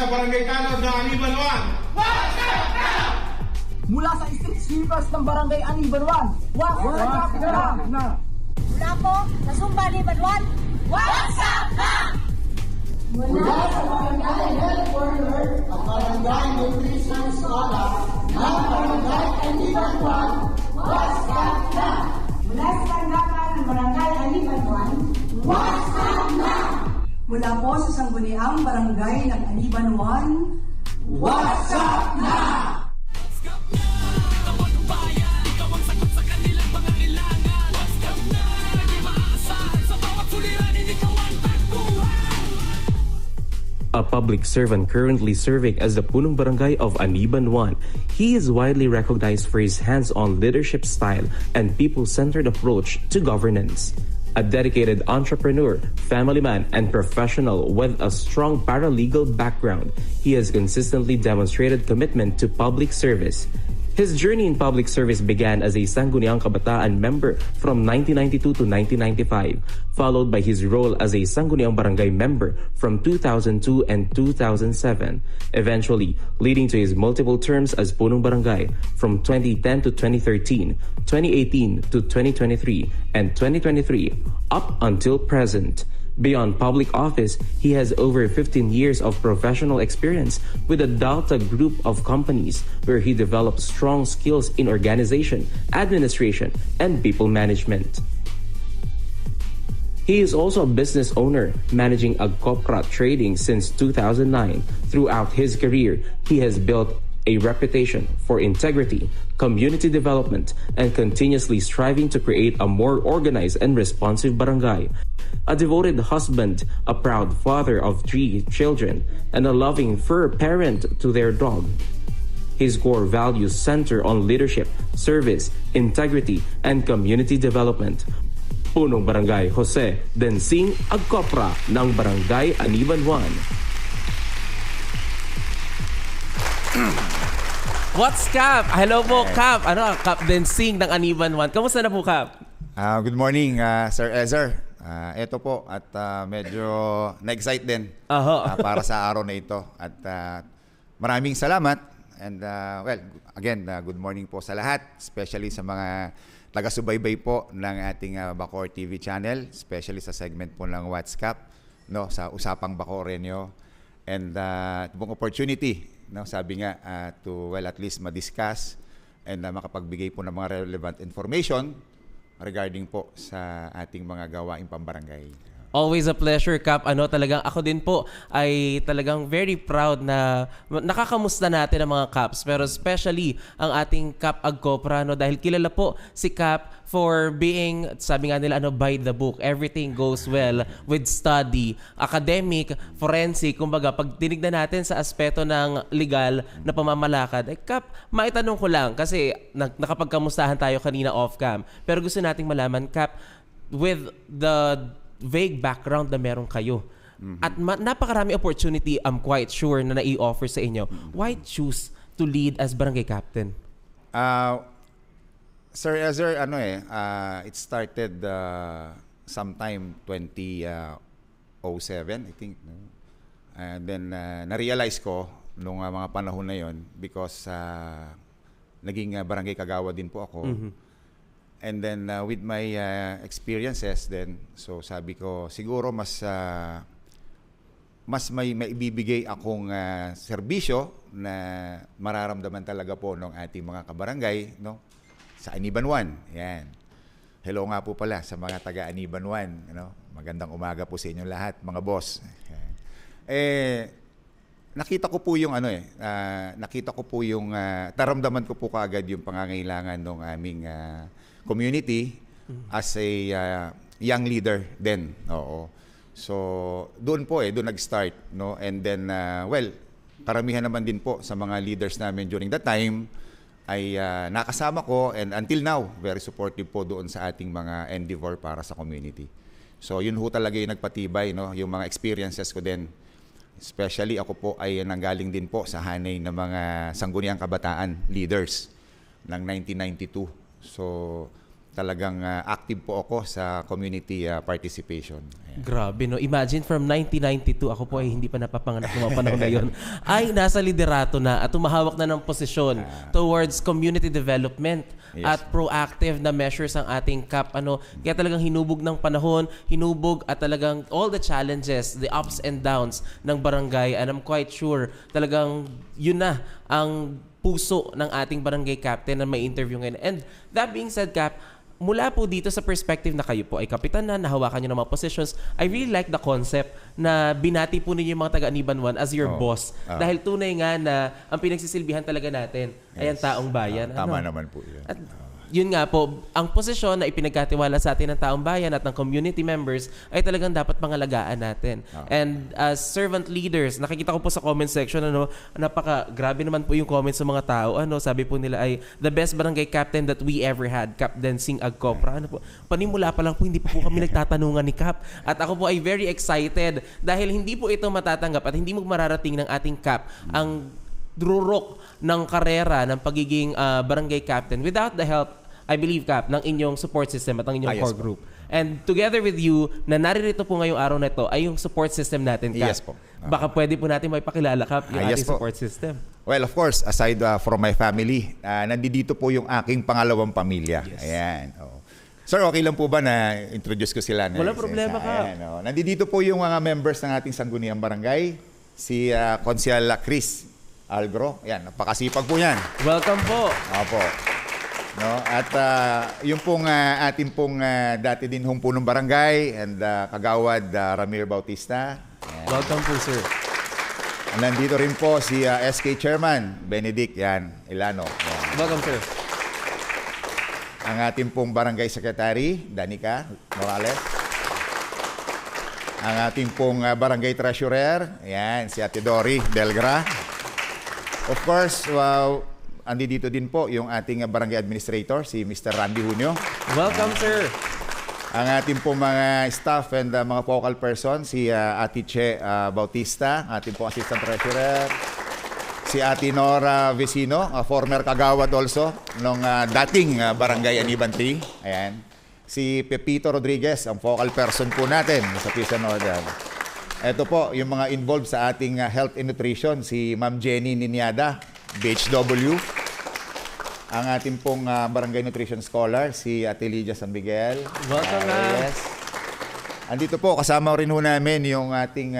sa Barangay Tanod ng Aniban 1. What's up now? Mula sa street sweepers ng Barangay Aniban 1. What's up now? Mula po sa Sumba Aniban 1. What's up now? Mula sa Barangay Health Worker at Barangay Nutrition Scholar ng Barangay Aniban 1. What's up now? Mula sa tanggapan ng Barangay Aniban 1. What's up now? Mula po sa Sangguniang Barangay ng Aniban 1. What's up now? A public servant currently serving as the Punong Barangay of Aniban 1, he is widely recognized for his hands-on leadership style and people-centered approach to governance. A dedicated entrepreneur, family man, and professional with a strong paralegal background, he has consistently demonstrated commitment to public service. His journey in public service began as a Sangguniang Kabataan member from 1992 to 1995, followed by his role as a Sangguniang Barangay member from 2002 and 2007, eventually leading to his multiple terms as Punong Barangay from 2010 to 2013, 2018 to 2023, and 2023 up until present. Beyond public office, he has over 15 years of professional experience with the Delta Group of companies, where he developed strong skills in organization, administration, and people management. He is also a business owner, managing Agcopra Trading since 2009. Throughout his career, he has built a reputation for integrity, community development, and continuously striving to create a more organized and responsive barangay. A devoted husband, a proud father of 3 children, and a loving fur parent to their dog. His core values center on leadership, service, integrity, and community development. Punong Barangay Jose Densing Agcopra ng Barangay Aniban 1. What's Cap? Hello po, Cap. Cap Densing ng Aniban 1. Kamusta na po, Cap? Good morning, Sir Ezer. Ito po at medyo na-excite din para sa araw na ito. At maraming salamat. And again, good morning po sa lahat, especially sa mga taga-subaybay po ng ating Bacoor TV channel, especially sa segment po ng What's Cap, no, sa Usapang Bacorenyo. And itong opportunity, no, sabi nga, to at least ma-discuss and makapagbigay po ng mga relevant information regarding po sa ating mga gawaing pambarangay. Always a pleasure, Cap. Talagang ako din po ay talagang very proud na nakakamusta natin ang mga Caps. Pero especially ang ating Cap Agcopra, dahil kilala po si Cap for being, sabi nga nila, by the book. Everything goes well with study, academic, forensic. Kumbaga, pag tinignan natin sa aspeto ng legal na pamamalakad, Cap, maitanong ko lang, kasi nakapagkamustahan tayo kanina off-cam. Pero gusto nating malaman, Cap, with the vague background na meron kayo. At napakarami opportunity, I'm quite sure, na nai-offer sa inyo. Why choose to lead as barangay captain? Sir Ezer, it started sometime 2007, I think. No? And then na-realize ko nung mga panahon na yon because naging barangay kagawa din po ako. And then with my experiences then, so sabi ko siguro mas may maibibigay akong serbisyo na mararamdaman talaga po ng ating mga kabarangay, no, sa Aniban 1. Yan. Hello nga po pala sa mga taga Aniban 1, Magandang umaga po sa inyo lahat, mga boss. Nakita ko po yung taramdaman ko po kaagad yung pangangailangan ng aming community as a young leader then. Oo. So, doon po doon nag-start, no? And then karamihan naman din po sa mga leaders namin during that time ay nakasama ko, and until now very supportive po doon sa ating mga endeavor para sa community. So, yun ho talaga yung nagpatibay, no? Yung mga experiences ko din. Especially ako po ay nanggaling din po sa hanay ng mga Sangguniang Kabataan leaders ng 1992. So, talagang active po ako sa community participation. Ayan. Grabe, no? Imagine from 1992, ako po ay hindi pa napapanganak ng mga panahon na yun, ay nasa liderato na at tumahawak na ng posisyon towards community development at proactive na measures ang ating CAP. Kaya talagang hinubog ng panahon, hinubog at talagang all the challenges, the ups and downs ng barangay, and I'm quite sure talagang yun na ang puso ng ating barangay captain na may interview ngayon. And that being said, Cap, mula po dito sa perspective na kayo po ay kapitan na, nahawakan nyo ng mga positions, I really like the concept na binati po ninyo yung mga taga-Aniban 1 as your boss. Dahil tunay nga na ang pinagsisilbihan talaga natin ay ang taong bayan. Tama naman po yun. At yun nga po, ang posisyon na ipinagkatiwala sa atin ng taong bayan at ng community members ay talagang dapat pangalagaan natin. And as servant leaders, nakikita ko po sa comment section, grabe naman po yung comments sa mga tao. Sabi po nila ay the best barangay captain that we ever had, Captain Sing Agcopra. Panimula pa lang po, hindi pa po kami nagtatanungan ni Cap. At ako po ay very excited dahil hindi po ito matatanggap at hindi mo mararating ng ating Cap ang durok ng karera ng pagiging barangay captain without the help, I believe, Cap, ng inyong support system at ng inyong core group. And together with you, na naririto po ngayong araw na ito ay yung support system natin, Cap. Yes po. Baka pwede po natin may pakilala, Cap, yung Yes ating po. support system. Well, of course, aside from my family, nandito po yung aking pangalawang pamilya. Ayan. Sir, okay lang po ba na introduce ko sila? Walang problema, Cap. Nandito po yung mga members ng ating Sangguniang Barangay. Si Consial Chris Algro. Ayan, napakasipag po yan. Welcome po. Opo. At yung pong ating pong dati din hong punong barangay and kagawad Ramir Bautista. Ayan. Welcome po, sir. Nandito rin po si SK Chairman Benedict Ilano. Ayan. Welcome, sir. Ang ating pong barangay secretary Danica Morales. Ang ating pong barangay treasurer, ayan, si Ate Dory Delgra. Of course, andito din po yung ating barangay administrator, si Mr. Randy Junio. Welcome, sir. Ang ating po mga staff and mga focal person, si Ate Che Bautista, ating po assistant treasurer. Si Ate Nora Vecino, former kagawad also, nung dating barangay Aniban 3. Ayan. Si Pepito Rodriguez, ang focal person po natin sa Peace and Order. Ito po, yung mga involved sa ating health and nutrition, si Ma'am Jenny Ninyada, BHW. Ang ating pong barangay nutrition scholar, si Ate Lydia San Miguel. Welcome, yes. Andito po, kasama rin ho namin yung ating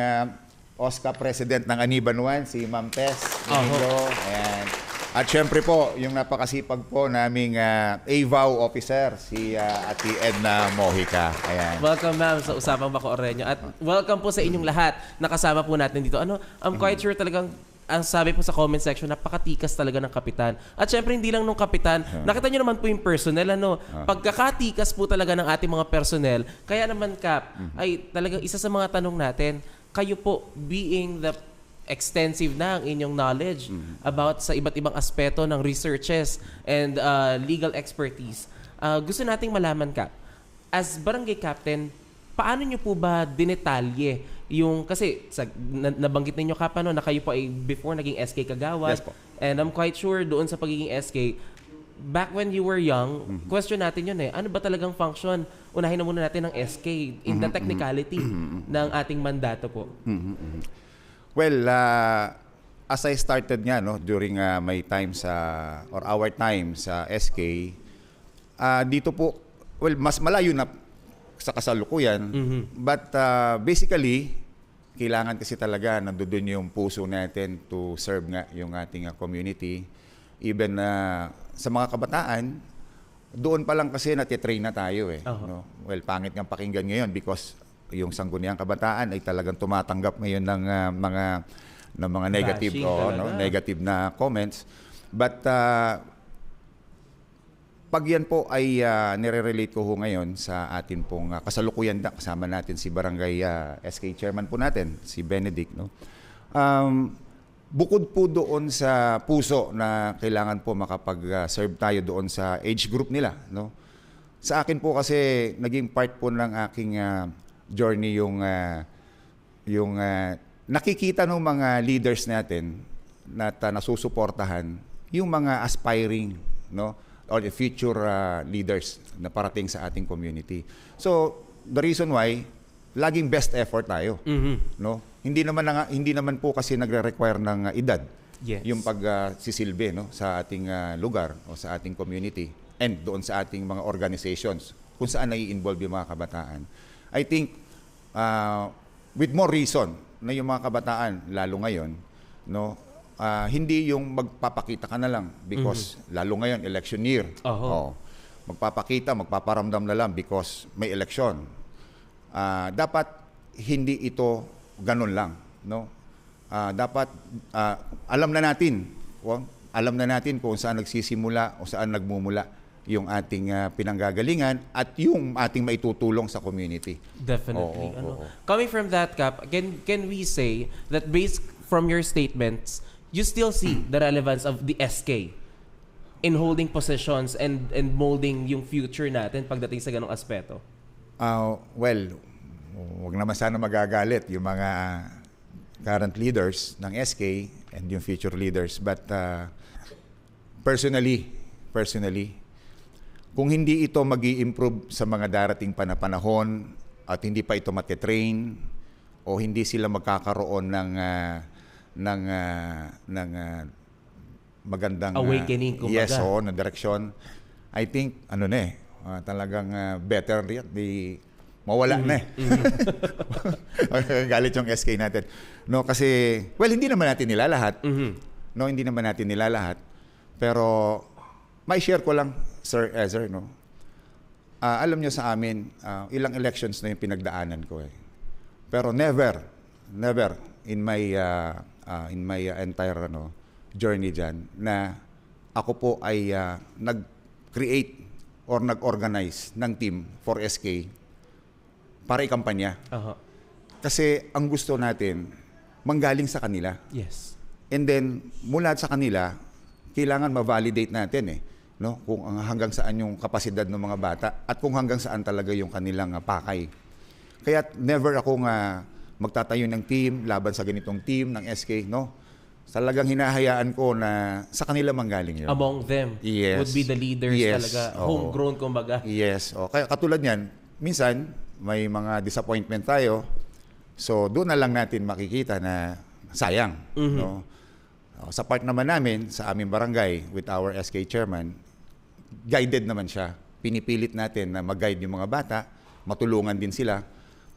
OSCA President ng Aniban 1, si Ma'am Tess Domingo. Ayan. At syempre po, yung napakasipag po naming AVAW officer, si Ate Edna Mojica. Ayan. Welcome, ma'am, sa Usapang Baco Oreño. At welcome po sa inyong lahat. Nakasama po natin dito. I'm quite sure talagang ang sabi po sa comment section, napakatikas talaga ng kapitan. At syempre, hindi lang nung kapitan, nakita nyo naman po yung personnel, Pagkakatikas po talaga ng ating mga personnel, kaya naman, Cap, ay talagang isa sa mga tanong natin, kayo po, being the extensive na ang inyong knowledge about sa iba't ibang aspeto ng researches and legal expertise. Gusto nating malaman, Cap, as barangay captain, paano nyo po ba dinetalye yung, kasi nabanggit ninyo, Cap, na kayo po ay before naging SK Kagawad. Yes po. And I'm quite sure doon sa pagiging SK, back when you were young, question natin yun ano ba talagang function? Unahin na muna natin ng SK in the technicality ng ating mandato po. Well, as I started nga during my time or our time sa SK, dito po, well, mas malayo na sa kasalukuyan, but basically, kailangan kasi talaga nandoon yung puso natin to serve nga yung ating community. Even sa mga kabataan, doon pa lang kasi natitrain na tayo Well, pangit ng pakinggan ngayon because yung Sangguniang Kabataan ay talagang tumatanggap ngayon ng mga negative negative na comments. But pag yan po ay nire-relate ko ngayon sa atin pong kasalukuyan kasama natin si Barangay SK Chairman po natin, si Benedict. Bukod po doon sa puso na kailangan po makapag-serve tayo doon sa age group nila. Sa akin po kasi naging part po ng aking journey yung nakikita ng mga leaders natin na nasusuportahan yung mga aspiring or the future leaders na parating sa ating community. So, the reason why laging best effort tayo, no? Hindi naman po kasi nagre-require ng edad. Yes. Yung pagsisilbi no sa ating lugar o sa ating community and doon sa ating mga organizations kung saan nai-involve yung mga kabataan. I think with more reason na yung mga kabataan lalo ngayon no hindi yung magpapakita ka na lang because lalo ngayon election year. Oh, magpaparamdam na lang because may election. Dapat hindi ito ganun lang, no? Dapat alam na natin kung saan nagsisimula o saan nagmumula yung ating pinanggagalingan at yung ating maitutulong sa community. Definitely. Coming from that, Cap, can we say that based from your statements, you still see the relevance of the SK in holding positions and molding yung future natin pagdating sa ganong aspeto? Well, wag naman sana magagalit yung mga current leaders ng SK and yung future leaders. But personally, kung hindi ito mag-i-improve sa mga darating panahon at hindi pa ito matitrain o hindi sila magkakaroon ng magandang awakening kumbaga. Yes, na direksyon, I think talagang better mawala na galit yung SK natin. No, kasi hindi naman natin nilalahat. No, hindi naman natin nilalahat. Pero may share ko lang, Sir Ezer, no. Alam niyo sa amin, ilang elections na yung pinagdaanan ko eh. Pero never in my entire journey diyan na ako po ay nag-create or nag-organize ng team for SK para ikampanya. Kasi ang gusto natin, manggaling sa kanila. Yes. And then, mula sa kanila, kailangan ma-validate natin no? Kung hanggang saan yung kapasidad ng mga bata at kung hanggang saan talaga yung kanilang pakay. Kaya never akong magtatayo ng team, laban sa ganitong team ng SK, no? Talagang hinahayaan ko na sa kanila manggaling yun. Among them would be the leaders talaga. Homegrown, kumbaga. Yes. Kaya katulad yan, minsan, may mga disappointment tayo. So, doon na lang natin makikita na sayang. No? Sa part naman namin, sa aming barangay, with our SK chairman, guided naman siya. Pinipilit natin na mag-guide yung mga bata, matulungan din sila.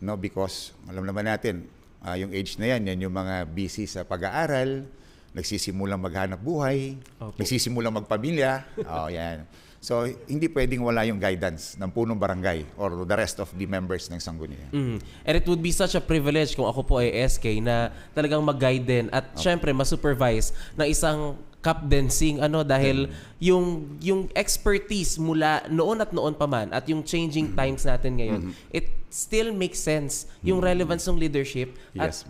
No? Because, alam naman natin, yung age na yan yung mga busy sa pag-aaral, nagsisimulang maghanap buhay, nagsisimulang magpamilya. Yan. So, hindi pwedeng wala yung guidance ng punong barangay or the rest of the members ng Sangguniang. And it would be such a privilege kung ako po ay SK na talagang mag-guide din at syempre ma-supervise ng isang cup dancing dahil yung expertise mula noon at noon pa man at yung changing times natin ngayon, it still makes sense yung relevance ng leadership at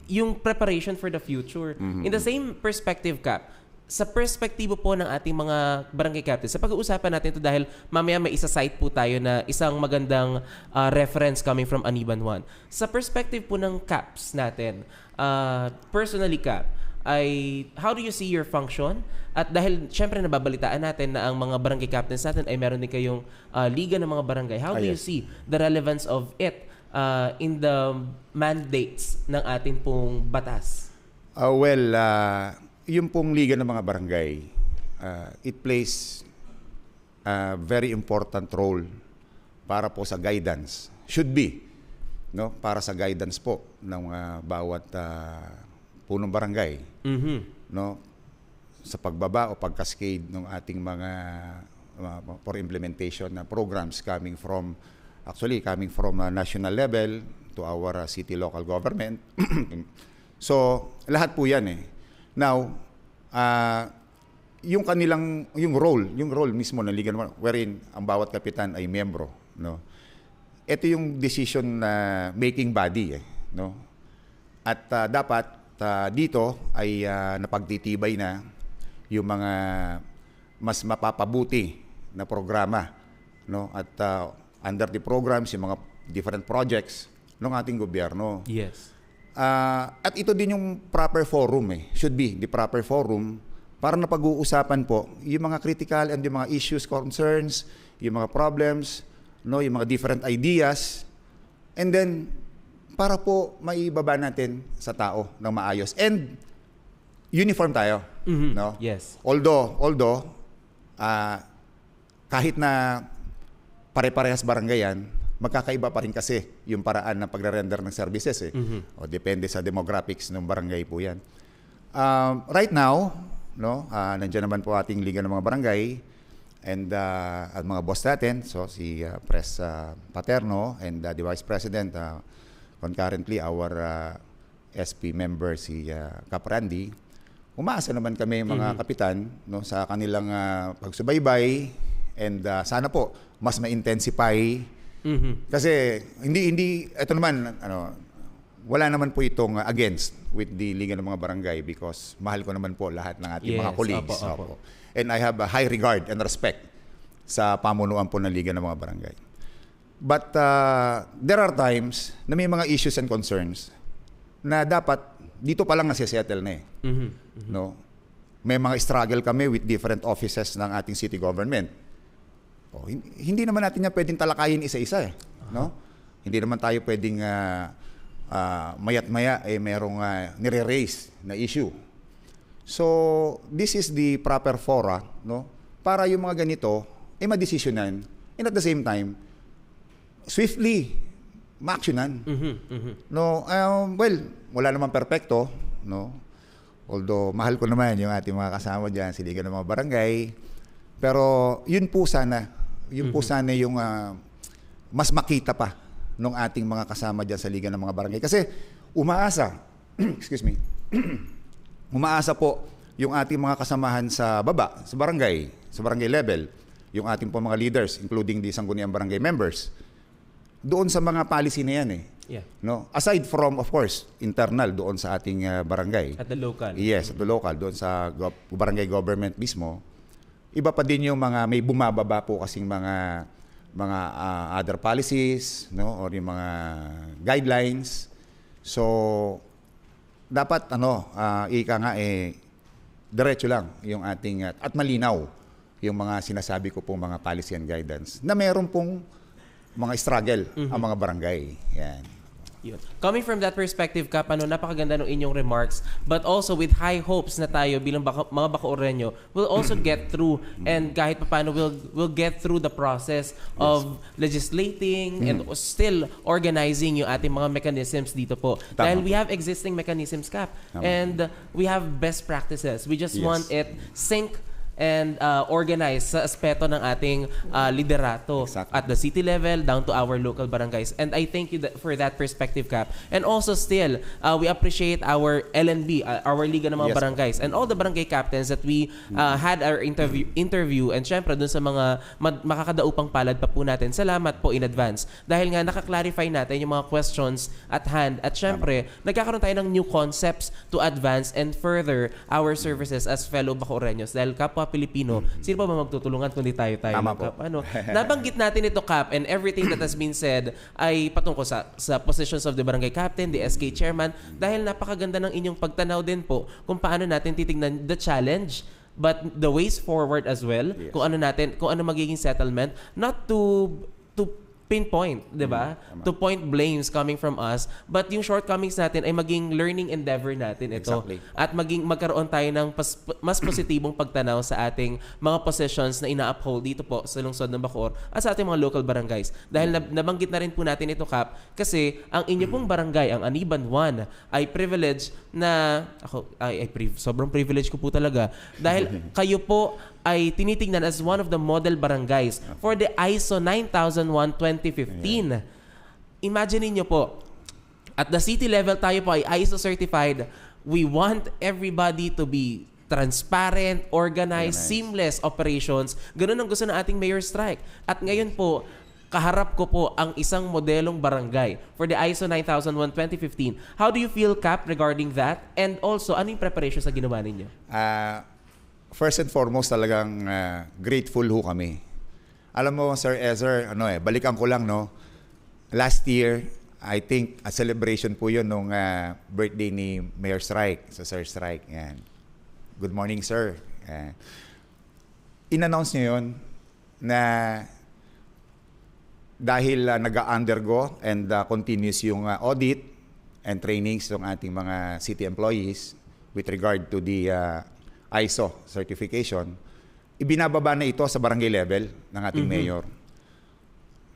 yung preparation for the future. In the same perspective, Cap, sa perspektibo po ng ating mga barangay captains, sa pag-uusapan natin ito dahil mamaya may isa-cite po tayo na isang magandang reference coming from Aniban 1. Sa perspective po ng caps natin, personally, Cap, how do you see your function? At dahil syempre nababalitaan natin na ang mga barangay captains natin ay meron din kayong liga ng mga barangay. How do you see the relevance of it in the mandates ng ating pong batas? Yung pong liga ng mga barangay, it plays a very important role para po sa guidance. Should be, no? Para sa guidance po ng bawat punong barangay, no? Sa pagbaba o pagcascade ng ating mga for implementation na programs coming from national level to our city local government. So, lahat po yan Now, yung role mismo ng Liga wherein ang bawat kapitan ay miyembro, no. Ito yung decision making body, no. At dapat dito ay napagtitibay na yung mga mas mapapabuti na programa, no. At under the programs, yung mga different projects ng ating gobyerno. Yes. At ito din yung proper forum Should be the proper forum para na pag-uusapan po yung mga critical and yung mga issues, concerns, yung mga problems, no, yung mga different ideas, and then para po maibaba natin sa tao ng maayos. And uniform tayo, no? Yes. Although kahit na pare-parehas barangay yan, magkakaiba pa rin kasi yung paraan ng pagre-render ng services O depende sa demographics ng barangay po yan. Right now, no, nandiyan naman po ating Liga ng mga Barangay and at mga boss natin, so si Pres Paterno and the Vice President, concurrently our SP member si Cap Randy. Umaasa naman kami mga kapitan, no, sa kanilang pagsubaybay and sana po mas ma-intensify kasi hindi ito naman wala naman po itong against with the Liga ng mga Barangay because mahal ko naman po lahat ng ating mga colleagues. Opo. And I have a high regard and respect sa pamunuan po ng Liga ng mga Barangay. But there are times na may mga issues and concerns na dapat dito pa lang nasisettle na No? May mga struggle kami with different offices ng ating city government. Hindi naman natin yan pwedeng talakayin isa-isa no? Hindi naman tayo pwedeng mayat-maya merong nire-raise na issue. So, this is the proper fora, no? Para yung mga ganito, ma-desisyonan. And at the same time, swiftly, ma-actionan. No, well, wala naman perpekto, no? Although, mahal ko naman yung ating mga kasama dyan, si Liga ng mga Barangay. Pero, yun po sana yung mas makita pa ng ating mga kasama dyan sa Liga ng mga Barangay. Kasi, umaasa, excuse me, umaasa po yung ating mga kasamahan sa baba, sa barangay level, yung ating po mga leaders, including the Sangguniang Barangay members, doon sa mga policy na yan No? Aside from, of course, internal doon sa ating barangay. At the local. Yes, at the local, doon sa barangay government mismo. Iba pa din yung mga may bumababa po kasing mga other policies, no, or yung mga guidelines. So dapat ika nga diretso lang yung ating at malinaw yung mga sinasabi ko pong mga policy and guidance na meron pong mga struggle ang mga barangay. Yan. Yun. Coming from that perspective, Kap, napakaganda ng inyong remarks, but also with high hopes na tayo bilang mga Bacoorreño will also get through and kahit paano we'll get through the process of legislating and still organizing yung ating mga mechanisms dito po. Dahil we have existing mechanisms, Kap, and we have best practices. We just want it sync and organize sa aspeto ng ating liderato at the city level down to our local barangays. And I thank you for that perspective, Cap. And also still, we appreciate our LNB, our Liga ng mga Barangays, and all the barangay captains that we had our interview and syempre dun sa mga makakadaupang palad pa po natin. Salamat po in advance. Dahil nga nakaklarify natin yung mga questions at hand at syempre nagkakaroon tayo ng new concepts to advance and further our services as fellow Bacoorreños. Dahil kapwa Pilipino, sino pa ba magtutulungan kundi tayo? Tama po. Kap? Nabanggit natin ito, Kap, and everything that has been said ay patungkol sa positions of the barangay captain, the SK chairman, dahil napakaganda ng inyong pagtanaw din po kung paano natin titignan the challenge but the ways forward as well, kung ano magiging settlement, not to pinpoint, di ba? To point blames coming from us, but yung shortcomings natin ay maging learning endeavor natin ito. Exactly. At magkaroon tayo ng mas positibong pagtanaw sa ating mga positions na ina-uphold dito po sa lungsod ng Bacoor at sa ating mga local barangays. Dahil nabanggit na rin po natin ito, Kap, kasi ang inyo pong barangay, ang Aniban 1, ay privilege na sobrang privilege ko po talaga dahil kayo po ay tinitingnan as one of the model barangays for the ISO 9001:2015. Imagine niyo po, at the city level tayo po ay ISO certified. We want everybody to be transparent, organized, seamless operations. Ganun ang gusto ng ating Mayor Strike. At ngayon po, kaharap ko po ang isang modelong barangay for the ISO 9001:2015. How do you feel, Cap, regarding that? And also, ano yung preparation sa ginawa ninyo? First and foremost, talagang grateful ho kami. Alam mo, Sir Ezer, balikan ko lang, no? Last year, I think, a celebration po yun nung birthday ni Mayor Strike, sa Sir Strike. Yan. Good morning, sir. In-announce niya yun na dahil nag-undergo and continuous yung audit and trainings ng ating mga city employees with regard to the ISO certification, ibinababa na ito sa barangay level ng ating mayor.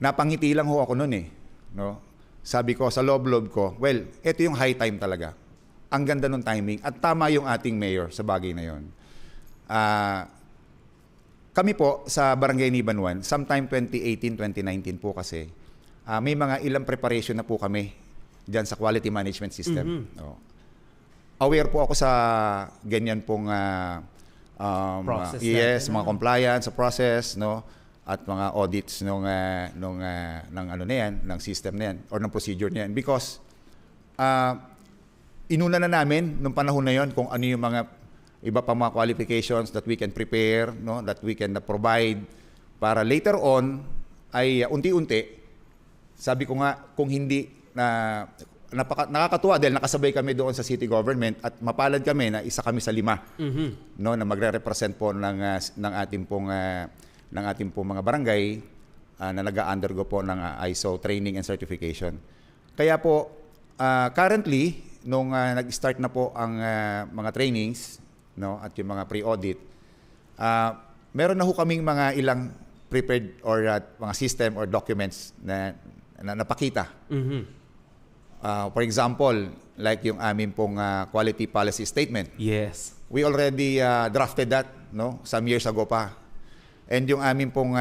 Napangiti lang ho ako noon no? Sabi ko sa loob-loob ko, well, ito yung high time talaga. Ang ganda ng timing at tama yung ating mayor sa bagay na yun. Kami po sa Barangay Aniban 1, sometime 2018, 2019 po kasi, may mga ilang preparation na po kami dyan sa quality management system. Aware po ako sa ganyan pong Process yes, mga compliance sa process, no, at mga audits ng ano na yan, ng system na yan or ng procedure na yan, because inuna na namin nung panahon na yon kung ano yung mga iba pa mga qualifications that we can prepare, no, that we can provide para later on ay unti-unti. Sabi ko nga, kung hindi nakakatuwa dahil nakasabay kami doon sa city government at mapalad kami na isa kami sa 5 no, na magre-represent po ng ating pong mga barangay na nag-undergo po ng ISO training and certification. Kaya po currently nung nag-start na po ang mga trainings, no, at yung mga pre-audit, meron na ho kaming mga ilang prepared or mga system or documents na napakita. For example, like yung amin pong quality policy statement. Yes. We already drafted that, no, some years ago pa. And yung amin pong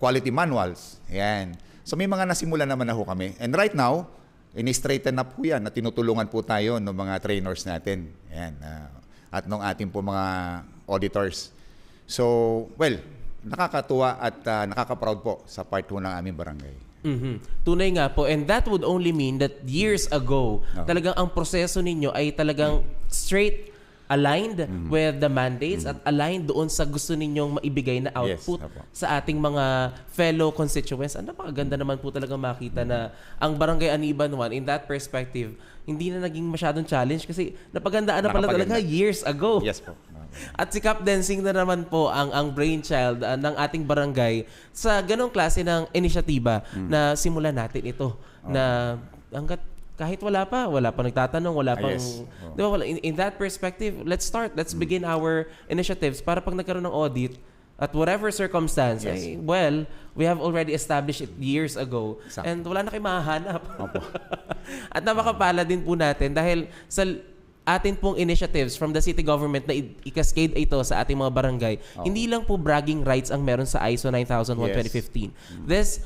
quality manuals. Yan. So may mga nasimula naman na ho kami. And right now, ini-straighten up po yan na tinutulungan po tayo ng mga trainers natin. Yan. At ng ating po mga auditors. So, well, nakakatuwa at nakaka-proud po sa part 2 ng aming barangay. Tunay nga po, and that would only mean that years ago, talagang ang proseso ninyo ay talagang straight aligned with the mandates at aligned doon sa gusto ninyong maibigay na output sa ating mga fellow constituents. Ang napakaganda naman po talaga makita na ang Barangay Aniban 1, in that perspective, hindi na naging masyadong challenge kasi napagandaan na pala talaga years ago. Yes po. At si Cap Densing na naman po ang brainchild ng ating barangay sa ganong klase ng inisyatiba na simulan natin ito na hanggat kahit wala pa nagtatanong, wala pang di ba, in that perspective, let's begin our initiatives para pag nagkaroon ng audit at whatever circumstance, we have already established it years ago. Exactly. And wala na kayo mahahanap. At napakapala din po natin dahil sa atin pong initiatives from the city government na i-cascade ito sa ating mga barangay, hindi lang po bragging rights ang meron sa ISO 9001-2015. This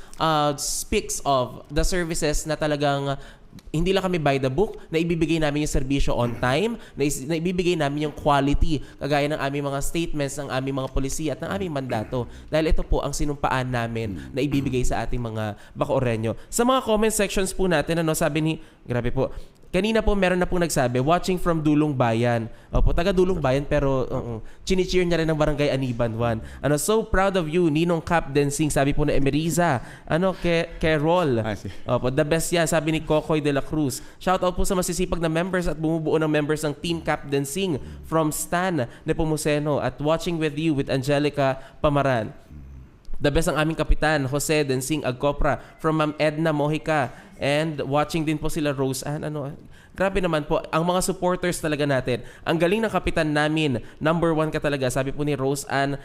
speaks of the services na talagang hindi lang kami by the book, na ibibigay namin yung serbisyo on time, na ibibigay namin yung quality, kagaya ng aming mga statements, ng aming mga polisiya at ng aming mandato. Dahil ito po ang sinumpaan namin na ibibigay sa ating mga Bacooreno. Sa mga comment sections po natin, sabi ni, grabe po, kanina po meron na pong nagsabi, watching from Dulong Bayan. Opo, taga Dulong Bayan pero chini-cheer niya rin ng Barangay Aniban 1. So proud of you, Ninong Cap Densing, sabi po na Emeriza. Kerol. Opo, the best yan, sabi ni Kokoy de la Cruz. Shout out po sa masisipag na members at bumubuo ng members ng Team Cap Densing from Stan Nepomuceno at watching with you with Angelica Pamaran. The best ang aming kapitan, Jose Densing Agcopra from Ma'am Edna Mojica. And watching din po sila Rose Ann. Grabe naman po. Ang mga supporters talaga natin. Ang galing ng kapitan namin. Number 1 ka talaga. Sabi po ni Rose Ann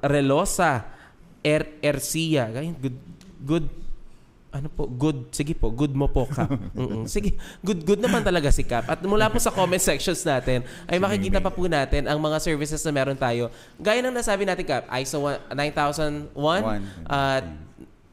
Relosa Ercia. Good. Sige po. Good mo po, Cap. Sige. Good naman talaga si Cap. At mula po sa comment sections natin, ay makikita pa po natin ang mga services na meron tayo. Gaya ng nasabi natin, Cap, ISO 9001 at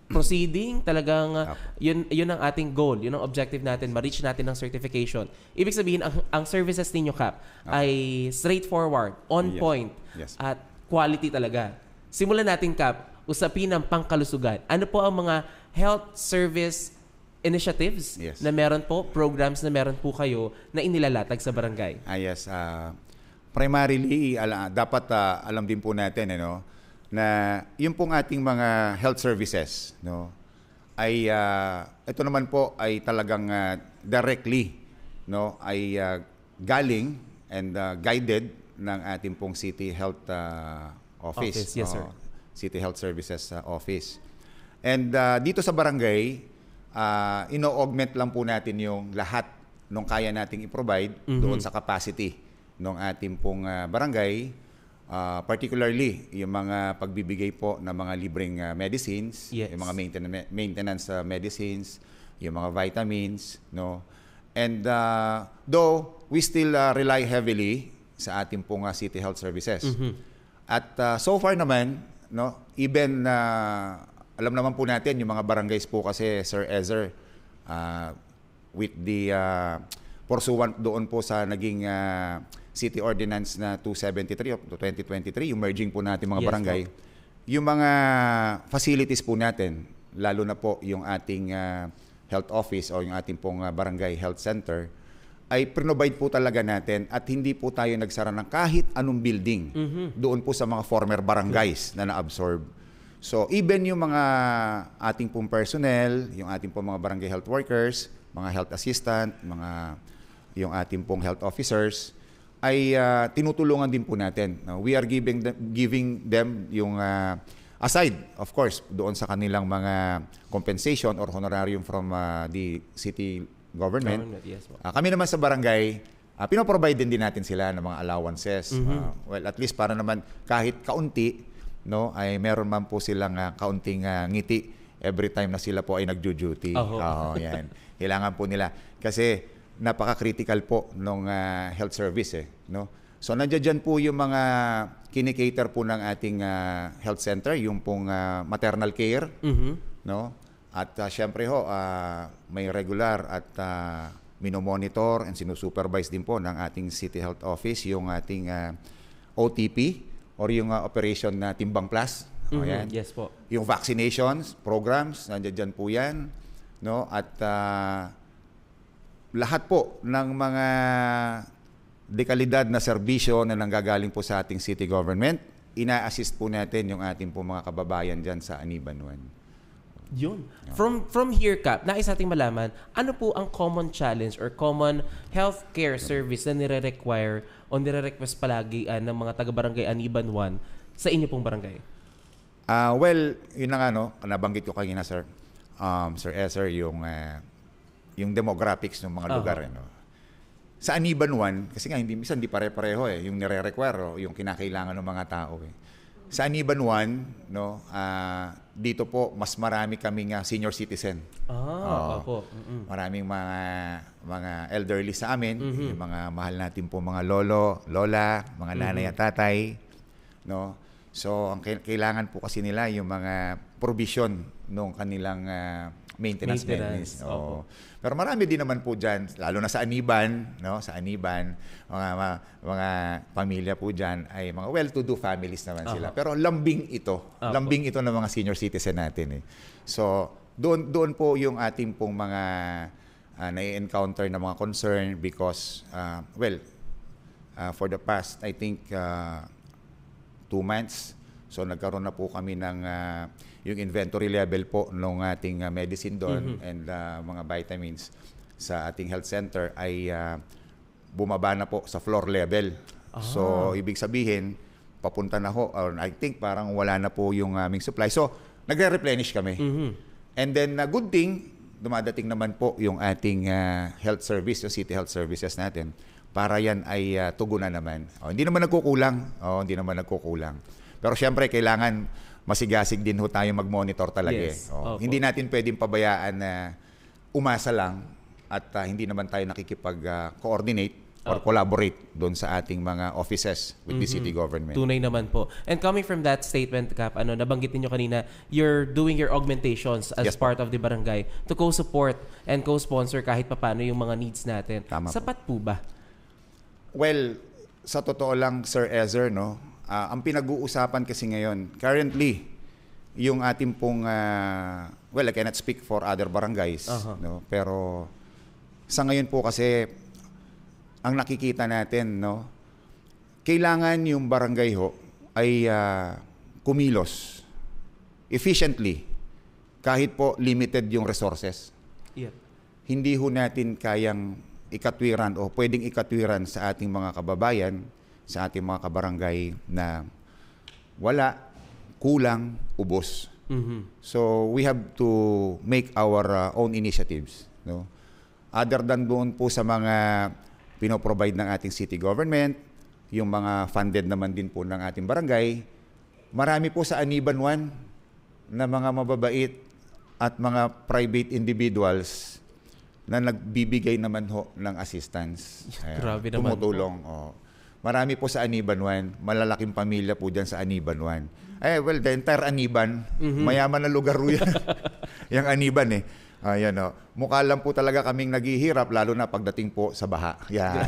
proceeding, talagang yun ang ating goal, yun ang objective natin, ma-reach natin ng certification. Ibig sabihin, ang services ninyo, Cap, ay straightforward, on point, at quality talaga. Simulan natin, Cap, usapin ang pangkalusugan. Ano po ang mga health service initiatives na meron po, programs na meron po kayo na inilalatag sa barangay? Yes. Primarily, dapat alam din po natin, na yung pong ating mga health services, ay ito naman po ay talagang directly, ay galing and guided ng ating pong City Health Office. Yes, sir. City Health Services Office. And dito sa barangay, ino-augment lang po natin yung lahat ng kaya nating i-provide doon sa capacity ng ating pong barangay. Particularly, yung mga pagbibigay po ng mga libreng medicines, Yes. yung mga maintenance medicines, yung mga vitamins, no? And though we still rely heavily sa ating pong City Health Services. At so far naman, no, even alam naman po natin yung mga barangays po kasi Sir Ezer, with the pursuant doon po sa naging City Ordinance na 273 of 2023, yung merging po natin mga Yes, barangay, yung mga facilities po natin, lalo na po yung ating health office o yung ating pong barangay health center, ay provide po talaga natin at hindi po tayo nagsara ng kahit anong building doon po sa mga former barangays na na-absorb. So even yung mga ating pong personnel, yung ating pong mga barangay health workers, mga health assistant, yung ating pong health officers, ay tinutulungan din po natin. We are giving them yung aside, of course, doon sa kanilang mga compensation or honorarium from the city government. Yes, po. Kami naman sa barangay, pinoprovide din natin sila ng mga allowances. Well, at least para naman kahit kaunti, no, ay meron man po silang kaunting ngiti every time na sila po ay nagjo-duty. Yan. Kailangan po nila. Kasi napaka-critical po ng health service. No? So nandiyan po yung mga kinikater po ng ating health center, yung pong maternal care. No? At syempre ho, may regular at minomonitor and sinusupervise din po ng ating City Health Office yung ating OTP or yung Operation na Timbang Plus. Ayan. Yes po. Yung vaccinations, programs, nandiyan po yan. No? At lahat po ng mga dekalidad na serbisyo na nanggagaling po sa ating city government, ina-assist po natin yung ating po mga kababayan dyan sa Aniban 1. Yun. From here, Kap, nais ating malaman, ano po ang common challenge or common healthcare service na nire-require o nire-request palagi ng mga taga-barangay Aniban 1 sa inyo pong barangay? Well, yun na nga, no, nabanggit ko kanina, Sir. Sir Ezer, yung demographics ng mga lugar. No? Sa Aniban 1, kasi nga minsan hindi pare-pareho yung nire-require o yung kinakailangan ng mga tao. Sa Aniban 1, no, dito po mas marami kaming senior citizen. Opo. Maraming mga elderly sa amin, yung mga mahal natin po mga lolo, lola, mga nanay at tatay, no. So ang kailangan po kasi nila yung mga provision ng kanilang maintenance. Pero marami din naman po diyan, lalo na sa Aniban, no, sa Aniban, mga pamilya po diyan ay mga well-to-do families naman sila. Pero lambing ito ng mga senior citizen natin. So doon po yung ating pong mga na-encounter na mga concern because for the past I think 2 months, so nagkaroon na po kami ng yung inventory level po ng ating medicine doon and mga vitamins sa ating health center ay bumaba na po sa floor level. So ibig sabihin, papunta na ho, or I think parang wala na po yung aming supply. So nagre-replenish kami. And then good thing, dumadating naman po yung ating health service, yung city health services natin, para yan ay tugunan naman. Hindi naman nagkukulang. Pero syempre, kailangan masigasig din ho tayo mag-monitor talaga. Yes. Hindi natin pwedeng pabayaan na umasa lang at hindi naman tayo nakikipag-coordinate or collaborate doon sa ating mga offices with the city government. Tunay naman po. And coming from that statement, Kap, nabanggit niyo kanina, you're doing your augmentations as part of the barangay to co-support and co-sponsor kahit papano yung mga needs natin. Tama Sapat po ba? Well, sa totoo lang, Sir Ezer, no, ang pinag-uusapan kasi ngayon, currently, yung ating pong, I cannot speak for other barangays, no, pero sa ngayon po kasi, ang nakikita natin, no, kailangan yung barangay ho ay kumilos efficiently kahit po limited yung resources. Yep. Hindi ho natin kayang ikatwiran o pwedeng ikatwiran sa ating mga kababayan sa ating mga kabarangay na wala, kulang, ubos. So we have to make our own initiatives, no? Other than doon po sa mga pinoprovide ng ating city government, yung mga funded naman din po ng ating barangay, marami po sa Aniban 1 na mga mababait at mga private individuals na nagbibigay naman ho ng assistance. Grabe naman. Tumutulong. Marami po sa Aniban 1, malalaking pamilya po dyan sa Aniban 1. Well, the entire Aniban, mayaman na lugar yan. Yung Aniban Ayan mukha lang po talaga kaming naghihirap, lalo na pagdating po sa baha. Yeah.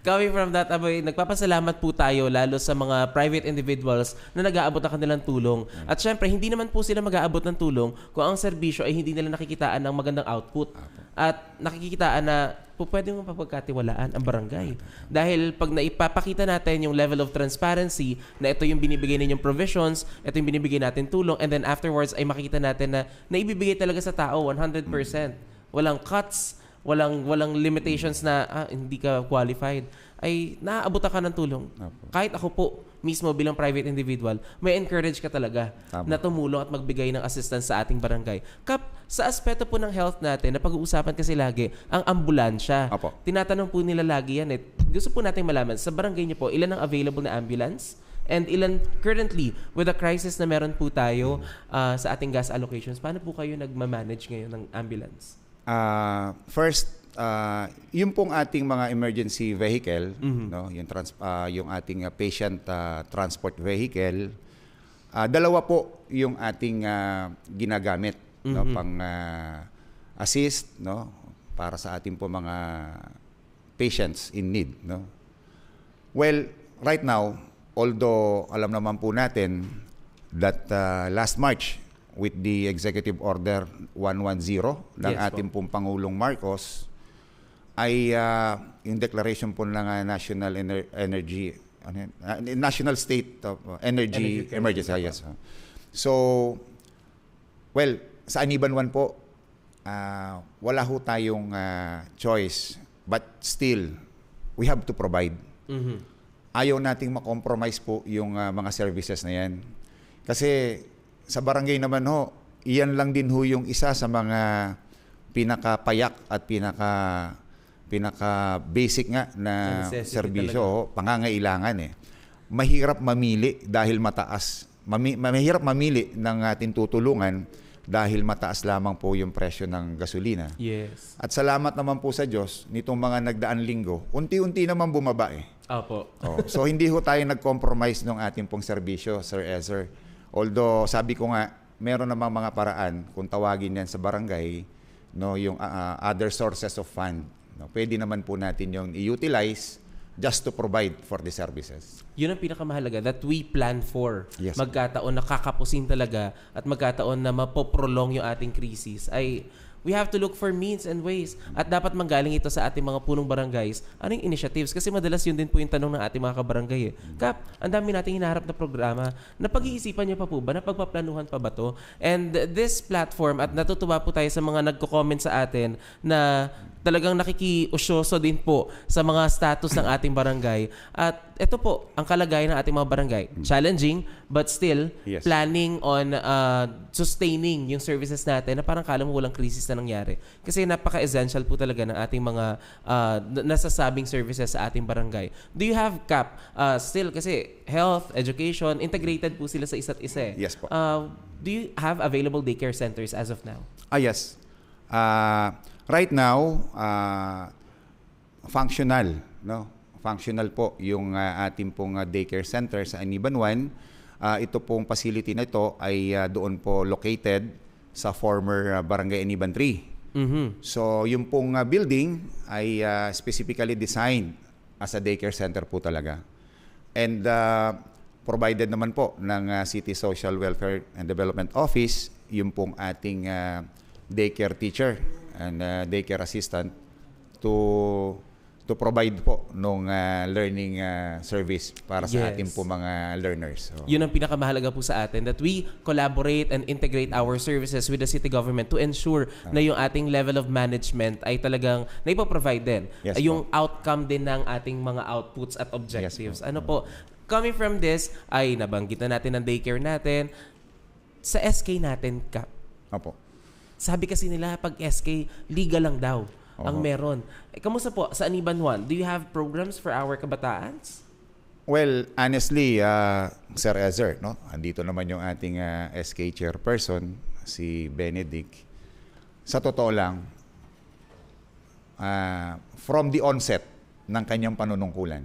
Coming from that, Aboy, nagpapasalamat po tayo lalo sa mga private individuals na nag-aabot ng kanilang tulong. At syempre, hindi naman po sila mag-aabot ng tulong kung ang serbisyo ay hindi nila nakikitaan ng magandang output. At nakikitaan na po pwede mong mapagkatiwalaan ang barangay. Dahil pag naipapakita natin yung level of transparency na ito yung binibigay ninyong provisions, ito yung binibigay natin tulong, and then afterwards ay makikita natin na naibibigay talaga sa tao 100%. Walang cuts, walang limitations na hindi ka qualified, ay naaabutan ka ng tulong. Kahit ako po mismo bilang private individual, may encourage ka talaga na tumulong at magbigay ng assistance sa ating barangay. Kap, sa aspeto po ng health natin, na pag-uusapan kasi lagi, ang ambulansya. Tinatanong po nila lagi yan. Gusto po natin malaman, sa barangay niyo po, ilan ang available na ambulance? And ilan currently, with the crisis na meron po tayo sa ating gas allocations, paano po kayo nagmamanage ngayon ng ambulance? First, yung pong ating mga emergency vehicle, no, yung ating patient transport vehicle, dalawa po yung ating ginagamit, no, pang assist, no, para sa ating po mga patients in need, no. Well, right now, although alam naman po natin that last March, with the Executive Order 110 ng ating pong Pangulong Marcos, ay yung declaration po ng National State of Energy Emergency. Yes. So, well, sa Aniban 1 po, wala ho tayong choice, but still, we have to provide. Ayaw nating makompromise po yung mga services na yan. Kasi sa barangay naman ho, iyan lang din ho yung isa sa mga pinakapayak at pinaka basic nga na serbisyo, pangangailangan Mahirap mamili dahil mataas. Mahirap mamili ng ating tutulungan dahil mataas lamang po yung presyo ng gasolina. Yes. At salamat naman po sa Diyos, nitong mga nagdaan linggo, unti-unti naman bumaba Opo. So hindi ho tayo nag-compromise ng ating pong serbisyo, Sir Ezer. Although sabi ko nga, meron namang mga paraan kung tawagin yan sa barangay, no, yung other sources of fund. No, pwede naman po natin yung i-utilize just to provide for the services. Yun ang pinakamahalaga, that we plan for. Yes. Magkataon na kakapusin talaga at magkataon na mapoprolong yung ating krisis, ay we have to look for means and ways. At dapat manggaling ito sa ating mga punong barangays. Anong initiatives? Kasi madalas yun din po yung tanong ng ating mga kabarangay. Kap, ang dami nating hinaharap na programa. Napag-iisipan niyo pa po ba? Napagpaplanuhan pa ba to? And this platform, at natutuwa po tayo sa mga nagko-comment sa atin na talagang nakikiusyoso din po sa mga status ng ating barangay. At ito po, ang kalagayan ng ating mga barangay. Challenging, but still, planning on sustaining yung services natin na parang kala mo walang krisis na nangyari. Kasi napaka-essential po talaga ng ating mga nasasabing services sa ating barangay. Do you have, Kap, still, kasi health, education, integrated po sila sa isa't isa Yes po. Do you have available daycare centers as of now? Yes. Right now, functional, no? Functional po yung ating pong daycare center sa Aniban 1. Ito pong facility na ito ay doon po located sa former Barangay Aniban 3. So, yung pong building ay specifically designed as a daycare center po talaga. And provided naman po ng City Social Welfare and Development Office yung pong ating daycare teacher and daycare assistant to to provide po nung learning service para sa Yes. ating po mga learners. So, Yun ang pinakamahalaga po sa atin, that we collaborate and integrate our services with the city government to ensure na yung ating level of management ay talagang naipoprovide din. Yes Yung outcome din ng ating mga outputs at objectives. Ano po, coming from this, ay nabanggit na natin ang daycare natin. Sa SK natin, Kap, opo. sabi kasi nila pag SK, liga lang daw ang meron. Kamusta po sa Aniban 1? Do you have programs for our kabataans? Well, honestly, Sir Ezer, no? Andito naman yung ating SK chairperson, si Benedict. Sa totoo lang, from the onset ng kanyang panunungkulan,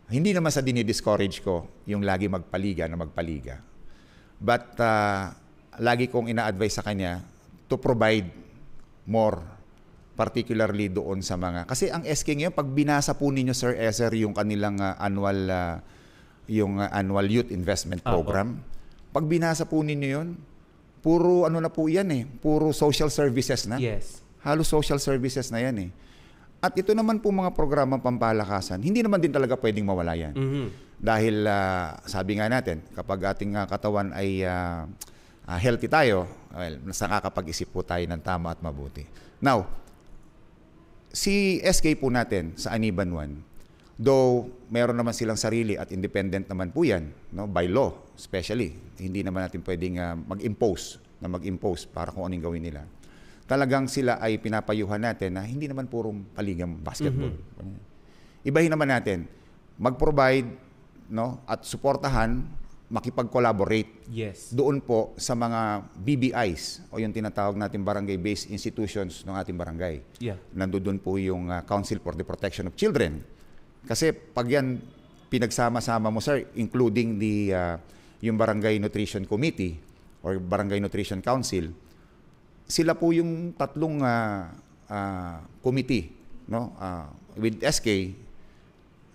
hindi naman sa dinidiscourage ko yung lagi magpaliga na magpaliga. But lagi kong ina-advise sa kanya to provide more, particularly doon sa mga, kasi ang SK ngayon, pag binasa po ninyo, Sir Ezer, yung kanilang annual youth investment program, pag binasa po ninyo yun, puro ano na po yan puro social services na. Yes. Halos social services na yan At ito naman po mga programang pampalakasan, hindi naman din talaga pwedeng mawala yan. Dahil sabi nga natin, kapag ating katawan ay healthy tayo, well, nakakapag-isip po tayo ng tama at mabuti. Now, si SK po natin sa Aniban 1, though meron naman silang sarili at independent naman po yan, no, by law especially, hindi naman natin pwedeng mag-impose para kung anong gawin nila. Talagang sila ay pinapayuhan natin na hindi naman purong paligang basketball. Ibahin naman natin, mag-provide, no, at suportahan, makipag-collaborate doon po sa mga BBIs o yung tinatawag natin barangay-based institutions ng ating barangay. Nandoon po yung Council for the Protection of Children. Kasi pag yan pinagsama-sama mo, sir, including yung Barangay Nutrition Committee or Barangay Nutrition Council, sila po yung tatlong committee, no, with SK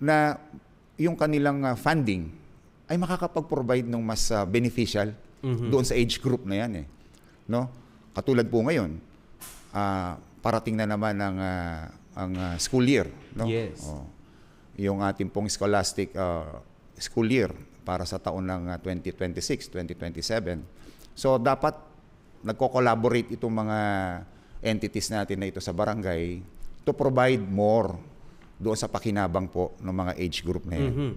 na yung kanilang funding ay makakapag-provide ng mas beneficial doon sa age group na yan no? Katulad po ngayon, parating na naman ang school year, no? Yes. Yung ating pong scholastic school year para sa taon ng 2026, 2027. So dapat nagko-collaborate itong mga entities natin na ito sa barangay to provide more doon sa pakinabang po ng mga age group na yan.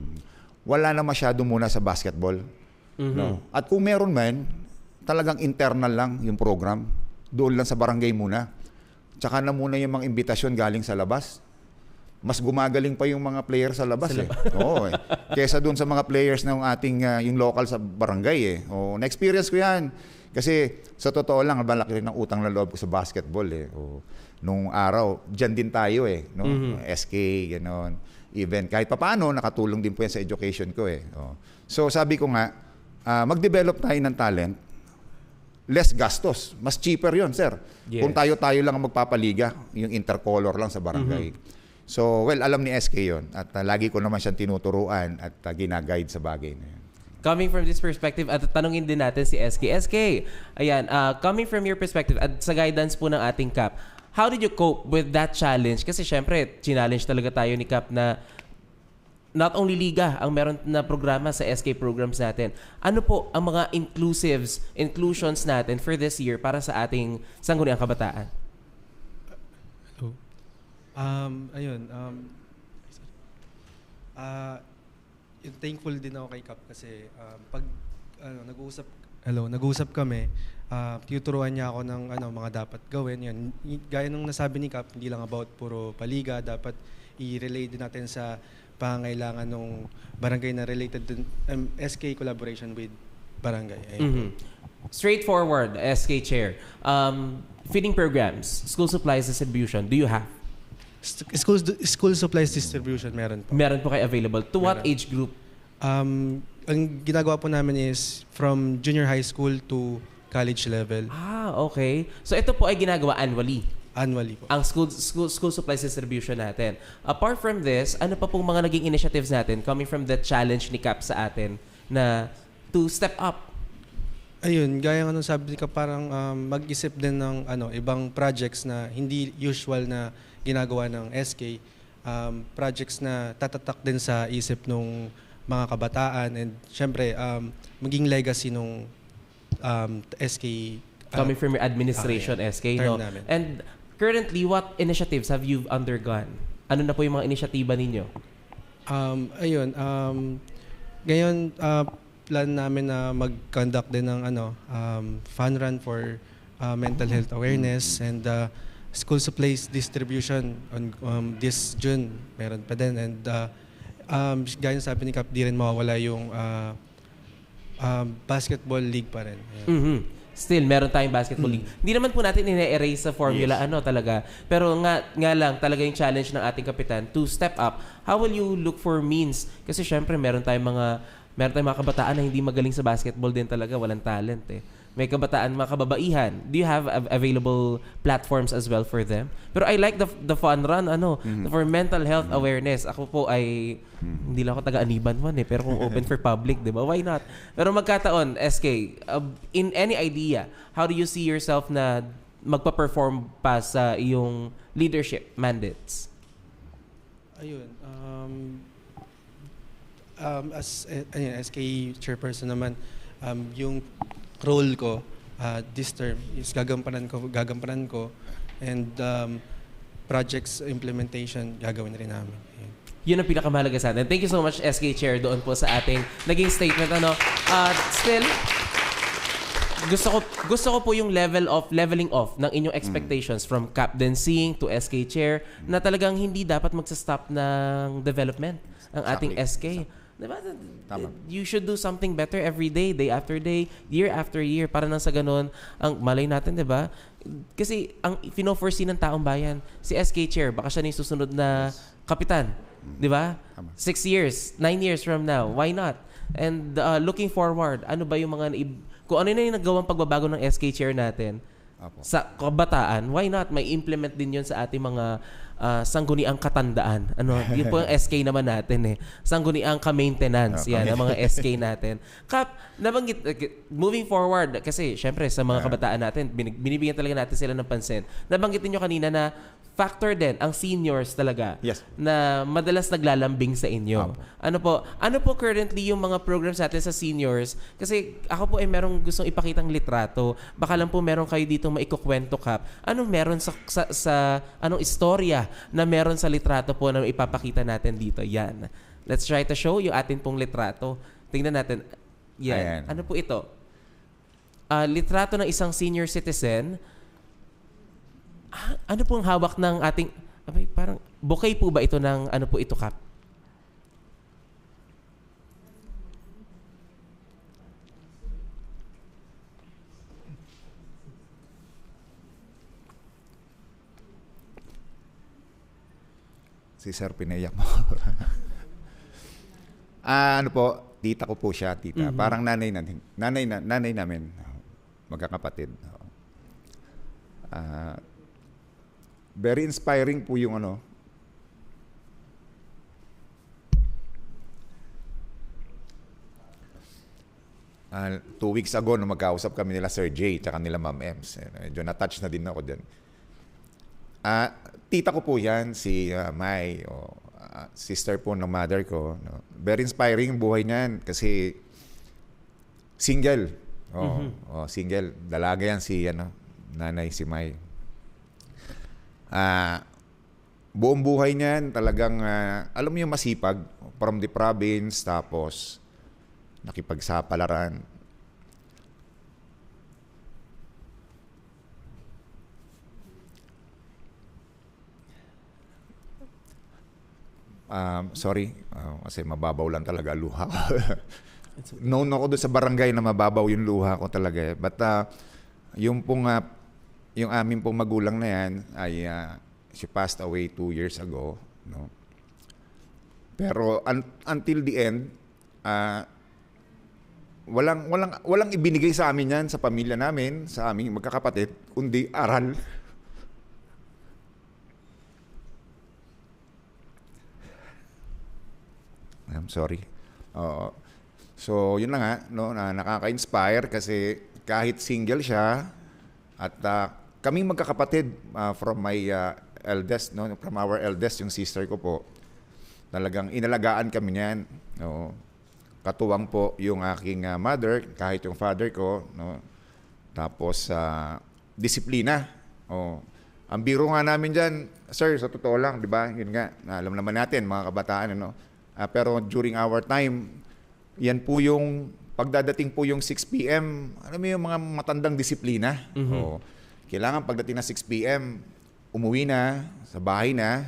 Wala na masyado muna sa basketball. No? At kung meron man, talagang internal lang yung program. Doon lang sa barangay muna. Tsaka na muna yung mga imbitasyon galing sa labas. Mas gumagaling pa yung mga players sa labas. Oo, Kesa doon sa mga players ng ating yung local sa barangay. Na-experience ko yan. Kasi sa totoo lang, malaki rin ang utang na loob ko sa basketball. Nung araw, dyan din tayo. No? SK, gano'n. Even kahit papaano, nakatulong din po yan sa education ko. So sabi ko nga, mag-develop tayo ng talent, less gastos. Mas cheaper yon, sir. Kung tayo lang ang magpapaliga, yung intercolor lang sa barangay. So, well, alam ni SK yon. At lagi ko naman siyang tinuturuan at ginaguide sa bagay na yun. Coming from this perspective, at tanungin din natin si SK. SK, ayan, coming from your perspective at sa guidance po ng ating CAP, how did you cope with that challenge? Kasi syempre, challenge talaga tayo ni CAP na not only Liga ang meron na programa sa SK programs natin. Ano po ang mga inclusions natin for this year para sa ating Sangguniang Kabataan? Hello. Thankful din ako kay CAP kasi pag nag-uusap kami, tuturuan niya ako ng mga dapat gawin. Yan. Gaya nung nasabi ni Cap, hindi lang about puro paliga, dapat i-relate din natin sa pangangailangan ng barangay na related to SK collaboration with barangay. Straightforward, SK Chair. Feeding programs, school supplies distribution, do you have? School supplies distribution, meron po. Meron po kayo available. To what age group? Ang ginagawa po namin is from junior high school to college level. Okay. So ito po ay ginagawa annually. Annually po. Ang school supplies distribution natin. Apart from this, ano pa pong mga naging initiatives natin coming from the challenge ni CAP sa atin na to step up? Ayun, gaya ng sabi ka, parang mag-isip din ng ibang projects na hindi usual na ginagawa ng SK. projects na tatatak din sa isip ng mga kabataan and syempre maging legacy nung SK Coming from your administration, SK, no? term namin. And currently, what initiatives have you undergone? Ano na po yung mga inisyatiba ninyo? Ngayon plan namin na mag-conduct din ng fun run for mental health awareness and school supplies distribution on this June. Meron pa din and gaya ng sabi ni Cap, di rin mawawala yung basketball league pa rin. Yeah. Still, meron tayong basketball league. Hindi naman po natin ine-erase sa formula, talaga. Pero nga lang, talaga yung challenge ng ating kapitan to step up. How will you look for means? Kasi syempre, meron tayong mga kabataan na hindi magaling sa basketball din talaga. Walang talent eh. May kabataan, mga kababaihan. Do you have available platforms as well for them? Pero I like the fun run, for mental health awareness. Ako po ay, hindi lang ako taga-Aniban pero kung open for public, di ba? Why not? Pero magkataon, SK, in any idea, how do you see yourself na magpa-perform pa sa iyong leadership mandates? Ayun. As SK chairperson naman, yung role ko this term is gagampanan ko and projects implementation gagawin rin namin. Yun ang pinakamahalaga sa atin. Thank you so much, SK Chair, doon po sa ating naging statement. Still, gusto ko po yung leveling off ng inyong expectations from captaincy to SK Chair na talagang hindi dapat magsa-stop ng development ang ating SK. Diba? Tama. You should do something better every day, day after day, year after year, para nang sa ganun, ang malay natin, diba? Kasi ang fino-foresee ng taong bayan, si SK Chair, baka siya na yung susunod na kapitan. Diba? 6 years, 9 years from now, why not? And looking forward, ano ba yung mga, kung ano na yung nagawang pagbabago ng SK Chair natin, sa kabataan, why not? May implement din yun sa ating mga sangguniang katandaan. Yun po ang SK naman natin eh. Sangguniang ka-maintenance. Yan, ang mga SK natin. Kap, nabanggit, moving forward, kasi syempre sa mga kabataan natin, binibigyan talaga natin sila ng pansin. Nabanggit niyo kanina na factor din ang seniors talaga na madalas naglalambing sa inyo. Ano po currently yung mga programs natin sa seniors? Kasi ako po ay merong gustong ipakitang litrato. Baka lang po meron kayo dito maikukwento, Kap. Anong meron sa anong istorya na meron sa litrato po na ipapakita natin dito? Yan. Let's try to show yung atin pong litrato. Tingnan natin. Yan. Ayan. Ano po ito? Litrato ng isang senior citizen. Ano pong hawak ng ating parang bouquet po ba ito ng ano po ito, Kap? Si Sir pinayak mo. Ano po, tita ko po siya, tita. Parang nanay namin, magkakapatid. Very inspiring po yung 2 weeks ago nung magkausap kami nila Sir Jay tsaka nila Ma'am Ems. Medyo na-touch na din ako dyan. Tita ko po yan, si Mai, sister po ng mother ko. No? Very inspiring yung buhay niyan kasi single. Single. Dalaga yan si nanay, si Mai. Buong buhay niyan talagang, alam mo yung masipag, from the province, tapos nakipagsapalaran. Sorry, kasi mababaw lang talaga luha ko. Known ako doon sa barangay na mababaw yung luha ko talaga. But yung aming pong magulang na yan ay she passed away 2 years ago, no. Pero until the end, walang ibinigay sa amin yan, sa pamilya namin, sa aming magkakapatid, kundi aral. I'm sorry. So, yun na nga, no, nakaka-inspire kasi kahit single siya at kaming magkakapatid from my eldest, no, from our eldest, yung sister ko po, talagang inalagaan kami niyan. No. Katuwang po yung aking mother, kahit yung father ko, no. Tapos disiplina. Ang biro nga namin diyan, sir, sa totoo lang, 'di ba? Yun nga, alam naman natin mga kabataan, ano. Pero during our time, yan po yung pagdadating po yung 6 PM, alam mo yung mga matandang disiplina. Kailangan pagdating na 6 PM, umuwi na, sa bahay na,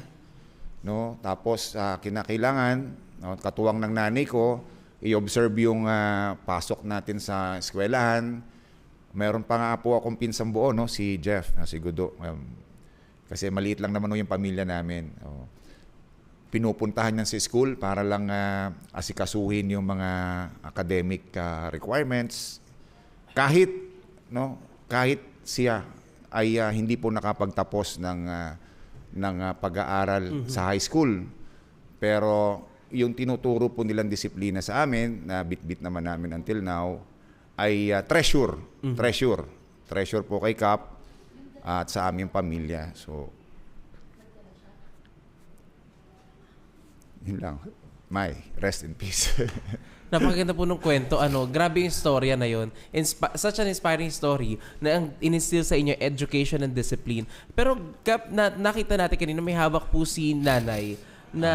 no? Tapos kinakailangan, no, katuwang ng nanay ko, i-observe yung pasok natin sa eskwelahan. Meron pa nga po akong pinsang buo, no, si Jeff, si Gudo. Kasi maliit lang naman yung pamilya namin. Pinupuntahan niya sa school para lang asikasuhin yung mga academic requirements. Kahit siya ay hindi po nakapagtapos ng pag-aaral sa high school. Pero yung tinuturo po nilang disiplina sa amin, na bit-bit naman namin until now, ay treasure. Treasure po kay Kap at sa aming pamilya. So, yun lang. Rest in peace. Napakaganda po nung kwento. Grabe yung storya na yun. Such an inspiring story na ang in-instill sa inyo education and discipline. Pero Kap, nakita natin kanina may hawak po si nanay na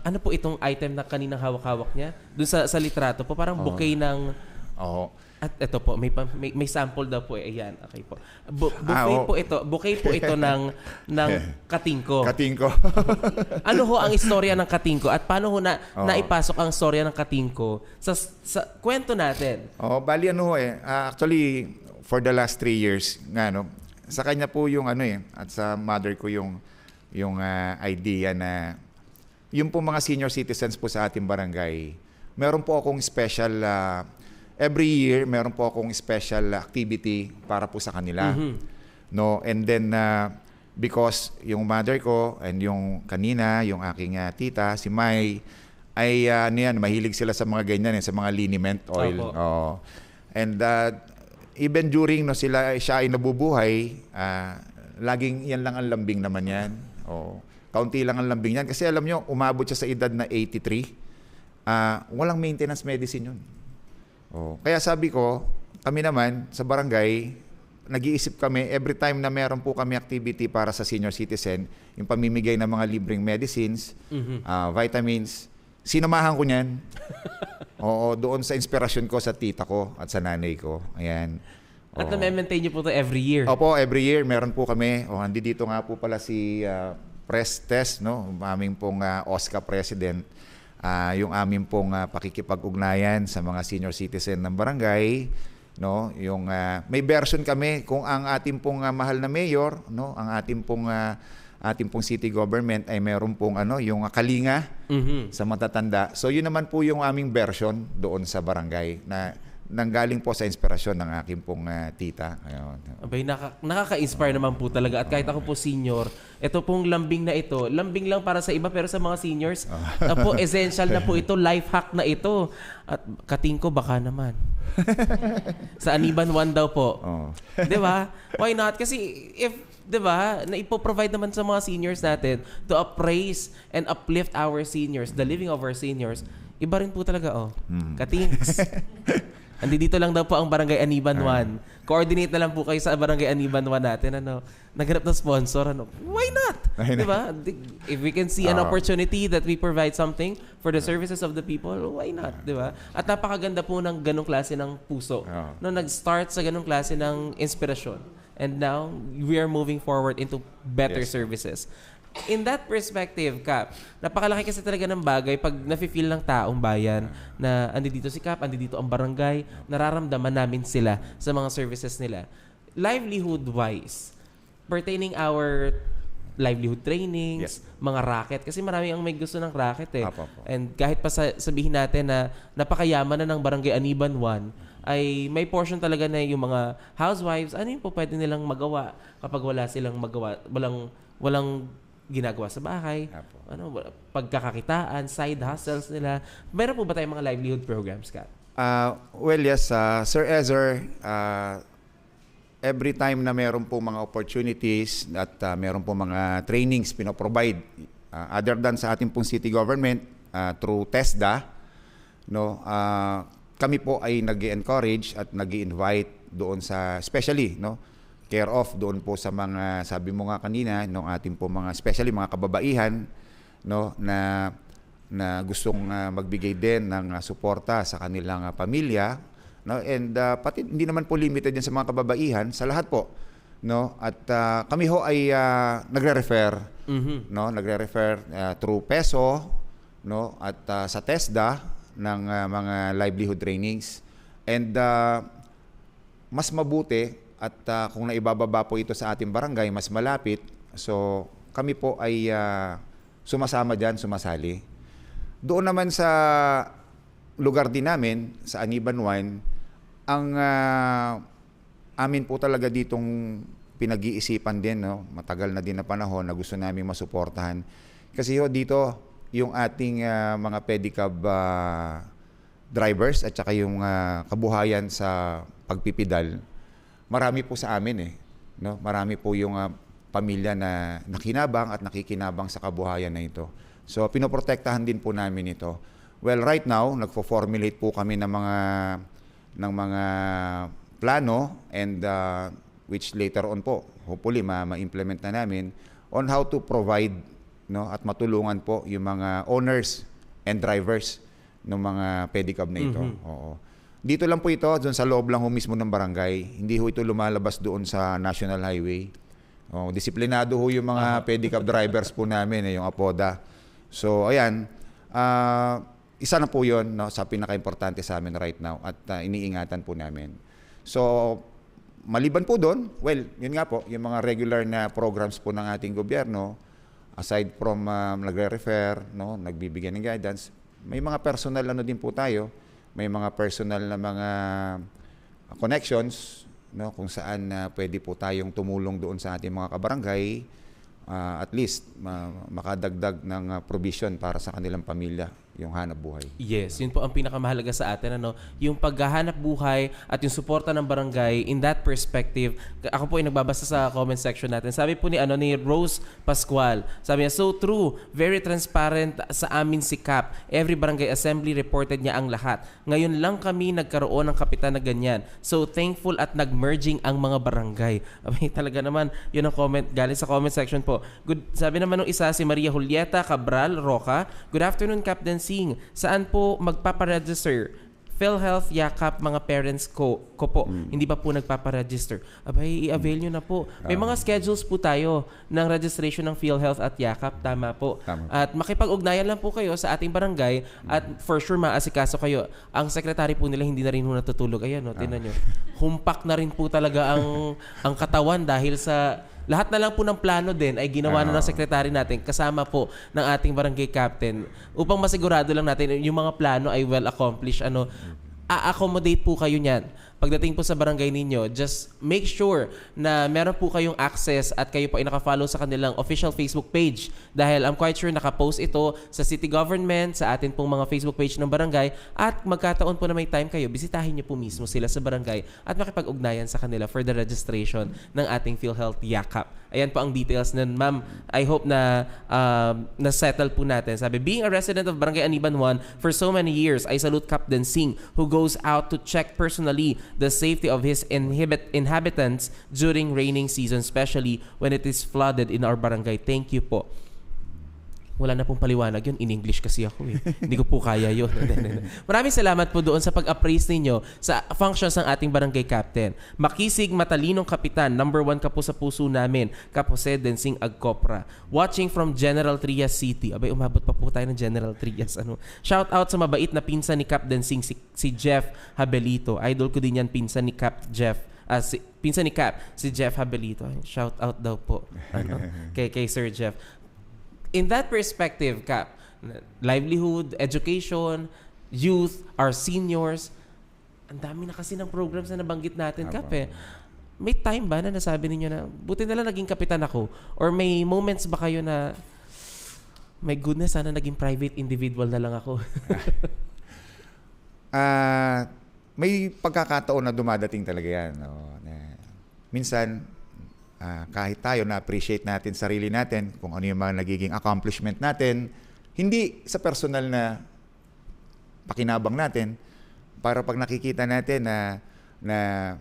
ano po itong item na kaninang hawak-hawak niya? Doon sa litrato po, parang bouquet ng... At ito po, may sample daw po. Ayan, okay po. Bouquet po ito ng katingko. Katingko. Ano ho ang istorya ng katingko at paano ho naipasok ang istorya ng katingko sa kwento natin? Bali actually for the last 3 years nga, no, sa kanya po yung at sa mother ko yung idea na yung po mga senior citizens po sa ating barangay, meron po akong special every year meron po akong special activity para po sa kanila. No, and then because yung mother ko and yung kanina, yung aking tita, si May, ay mahilig sila sa mga ganyan, sa mga liniment oil. And even during siya ay nabubuhay, laging yan lang ang lambing naman yan. Kaunti lang ang lambing yan. Kasi alam nyo, umabot siya sa edad na 83. Walang maintenance medicine yun. Kaya sabi ko, kami naman sa barangay, nag-iisip kami every time na meron po kami activity para sa senior citizen, yung pamimigay ng mga libreng medicines, vitamins, sinamahan ko niyan. Doon sa inspirasyon ko sa tita ko at sa nanay ko. Ayan. At na-maintain niyo po ito every year? Opo, every year meron po kami. Dito nga po pala si Press Test, no? Aming pong OSCA President. Yung aming pong pakikipag-ugnayan sa mga senior citizen ng barangay, no, yung may version kami kung ang ating pong mahal na mayor, no, ang ating pong city government ay meron pong yung kalinga sa matatanda. So yun naman po yung aming version doon sa barangay na nanggaling po sa inspirasyon ng aking pong tita. Ayun. Abay, nakaka-inspire naman po talaga. At kahit ako po senior, ito pong lambing na ito, lambing lang para sa iba, pero sa mga seniors, po, essential na po ito, life hack na ito. At katingko, baka naman. Sa Aniban 1 daw po. Di ba? Why not? Kasi if, di ba, na ipoprovide naman sa mga seniors natin to appraise and uplift our seniors, the living of our seniors, iba rin po talaga, Katinks. Dito lang daw po ang Barangay Aniban 1. Coordinate na lang po kayo sa Barangay Aniban 1 natin. Naghanap ng sponsor. Why not? Diba? If we can see an opportunity that we provide something for the services of the people, why not? Diba? At napakaganda po ng ganong klase ng puso. No, nag-start sa ganong klase ng inspirasyon. And now, we are moving forward into better services. In that perspective, Kap, napakalaki kasi talaga ng bagay pag nafe-feel ng taong bayan na andito si Kap, andito ang barangay, nararamdaman namin sila sa mga services nila. Livelihood-wise, pertaining our livelihood trainings, mga racket, kasi marami ang may gusto ng racket . And kahit pa sabihin natin na napakayaman na ng Barangay Aniban 1, ay may portion talaga na yung mga housewives, ano yung po pwede nilang magawa kapag wala silang magawa, walang ginagawa sa bahay, pagkakakitaan, side hustles nila. Meron po ba tayong mga livelihood programs, Kat? Well, yes, Sir Ezer, every time na meron po mga opportunities at meron po mga trainings pinoprovide, other than sa ating pong city government, through TESDA, no, kami po ay nag-encourage at nag-invite doon sa, especially, no, care of doon po sa mga, sabi mo nga kanina, no, ating po mga, especially mga kababaihan, no, na gustong magbigay din ng suporta sa kanilang pamilya, no, and pati hindi naman po limited din sa mga kababaihan, sa lahat po, no, at kami ho ay nagre-refer, no, nagre-refer through PESO, no, at sa TESDA ng mga livelihood trainings, and mas mabuti at kung naibababa po ito sa ating barangay, mas malapit, so kami po ay sumasama dyan, sumasali. Doon naman sa lugar din namin, sa Aniban 1, ang amin po talaga ditong pinag-iisipan din, no? Matagal na din na panahon na gusto namin masuportahan. Kasi dito, yung ating mga pedicab drivers at saka yung kabuhayan sa pagpipidal, marami po sa amin no? Marami po yung pamilya na nakinabang at nakikinabang sa kabuhayan na ito. So pinoprotektahan din po namin ito. Well, right now nagfo-formulate po kami ng mga plano, and which later on po hopefully ma-implement na namin on how to provide, no, at matulungan po yung mga owners and drivers ng mga pedicab na ito. Oo. Dito lang po ito, doon sa loob lang ho mismo ng barangay. Hindi ho ito lumalabas doon sa National Highway. Disiplinado ho yung mga pedicab drivers po namin, yung APODA. So, ayan, isa na po yun, no, sa pinaka-importante sa amin right now at iniingatan po namin. So, maliban po doon, well, yun nga po, yung mga regular na programs po ng ating gobyerno, aside from nagre-refer, no, nagbibigay ng guidance, may mga personal ano din po tayo, may mga personal na mga connections, no, kung saan pwede po tayong tumulong doon sa ating mga kabarangay, at least makadagdag ng provision para sa kanilang pamilya, yung hanap buhay. Yes, yun po ang pinakamahalaga sa atin, ano, yung paghahanap buhay at yung suporta ng barangay. In that perspective, ako po ay nagbabasa sa comment section natin. Sabi po ni Rose Pascual, sabi niya, so true, very transparent sa amin si Cap. Every barangay assembly reported niya ang lahat. Ngayon lang kami nagkaroon ng kapitan na ganyan. So thankful at nag-merging ang mga barangay. Abay, talaga naman, yun ang comment galing sa comment section po. Good, sabi naman ng isa, si Maria Julieta Cabral Roca, good afternoon, Captain Sing. Saan po magpaparegister? PhilHealth, Yakap, mga parents ko po. Hindi pa po nagpaparegister. Abay, i-avail nyo na po. May mga schedules po tayo ng registration ng PhilHealth at Yakap. Tama po. Tama. At makipag-ugnayan lang po kayo sa ating barangay at for sure maasikaso kayo. Ang sekretary po nila hindi na rin natutulog. Ayan, no, tinan nyo. Humpak na rin po talaga ang katawan dahil sa lahat na lang po ng plano din ay ginawa na ng sekretary natin kasama po ng ating barangay captain upang masigurado lang natin yung mga plano ay well accomplished. A-accommodate po kayo niyan. Pagdating po sa barangay ninyo, just make sure na meron po kayong access at kayo po ay nakafollow sa kanilang official Facebook page. Dahil I'm quite sure nakapost ito sa city government, sa atin pong mga Facebook page ng barangay, at magkataon po na may time kayo, bisitahin niyo po mismo sila sa barangay at makipag-ugnayan sa kanila for the registration ng ating PhilHealth Yakap. Ayan po ang details nun, ma'am. I hope na na-settle po natin. Sabi, being a resident of Barangay Aniban 1 for so many years, I salute Captain Sing who goes out to check personally the safety of his inhabitants during raining season, especially when it is flooded in our barangay. Thank you po. Wala na pong paliwanag yun. In English kasi ako eh. Hindi ko po kaya yun. Maraming salamat po doon sa pag-appraise ninyo sa functions ng ating barangay captain. Makisig, matalinong kapitan. Number 1 ka po sa puso namin. Kap Jose Densing Agcopra. Watching from General Trias City. Abay, umabot pa po tayo ng General Trias. Shout out sa mabait na pinsan ni Cap Densing, si Jeff Habelito. Idol ko din yan, pinsan ni Cap Jeff. Pinsan ni Cap, si Jeff Habelito. Shout out daw po kay Sir Jeff. In that perspective, Cap, livelihood, education, youth, our seniors, ang dami na kasi ng programs na nabanggit natin, Cap eh. May time ba na nasabi ninyo na, buti na lang naging kapitan ako? Or may moments ba kayo na, my goodness, sana naging private individual na lang ako? May pagkakataon na dumadating talaga yan. No? minsan, kahit tayo na-appreciate natin sarili natin, kung ano yung mga nagiging accomplishment natin, hindi sa personal na pakinabang natin, para pag nakikita natin na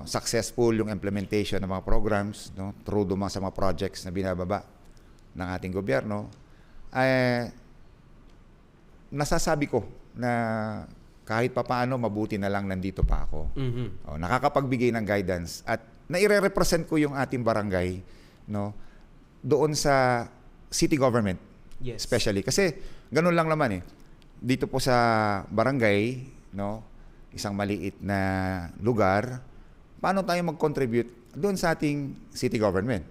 successful yung implementation ng mga programs, through sa mga projects na binababa ng ating gobyerno, nasasabi ko na kahit papaano mabuti na lang nandito pa ako. Nakakapagbigay ng guidance at naire-represent ko yung ating barangay doon sa city government. Yes. Especially kasi ganun lang naman dito po sa barangay, isang maliit na lugar, paano tayo mag-contribute doon sa ating city government?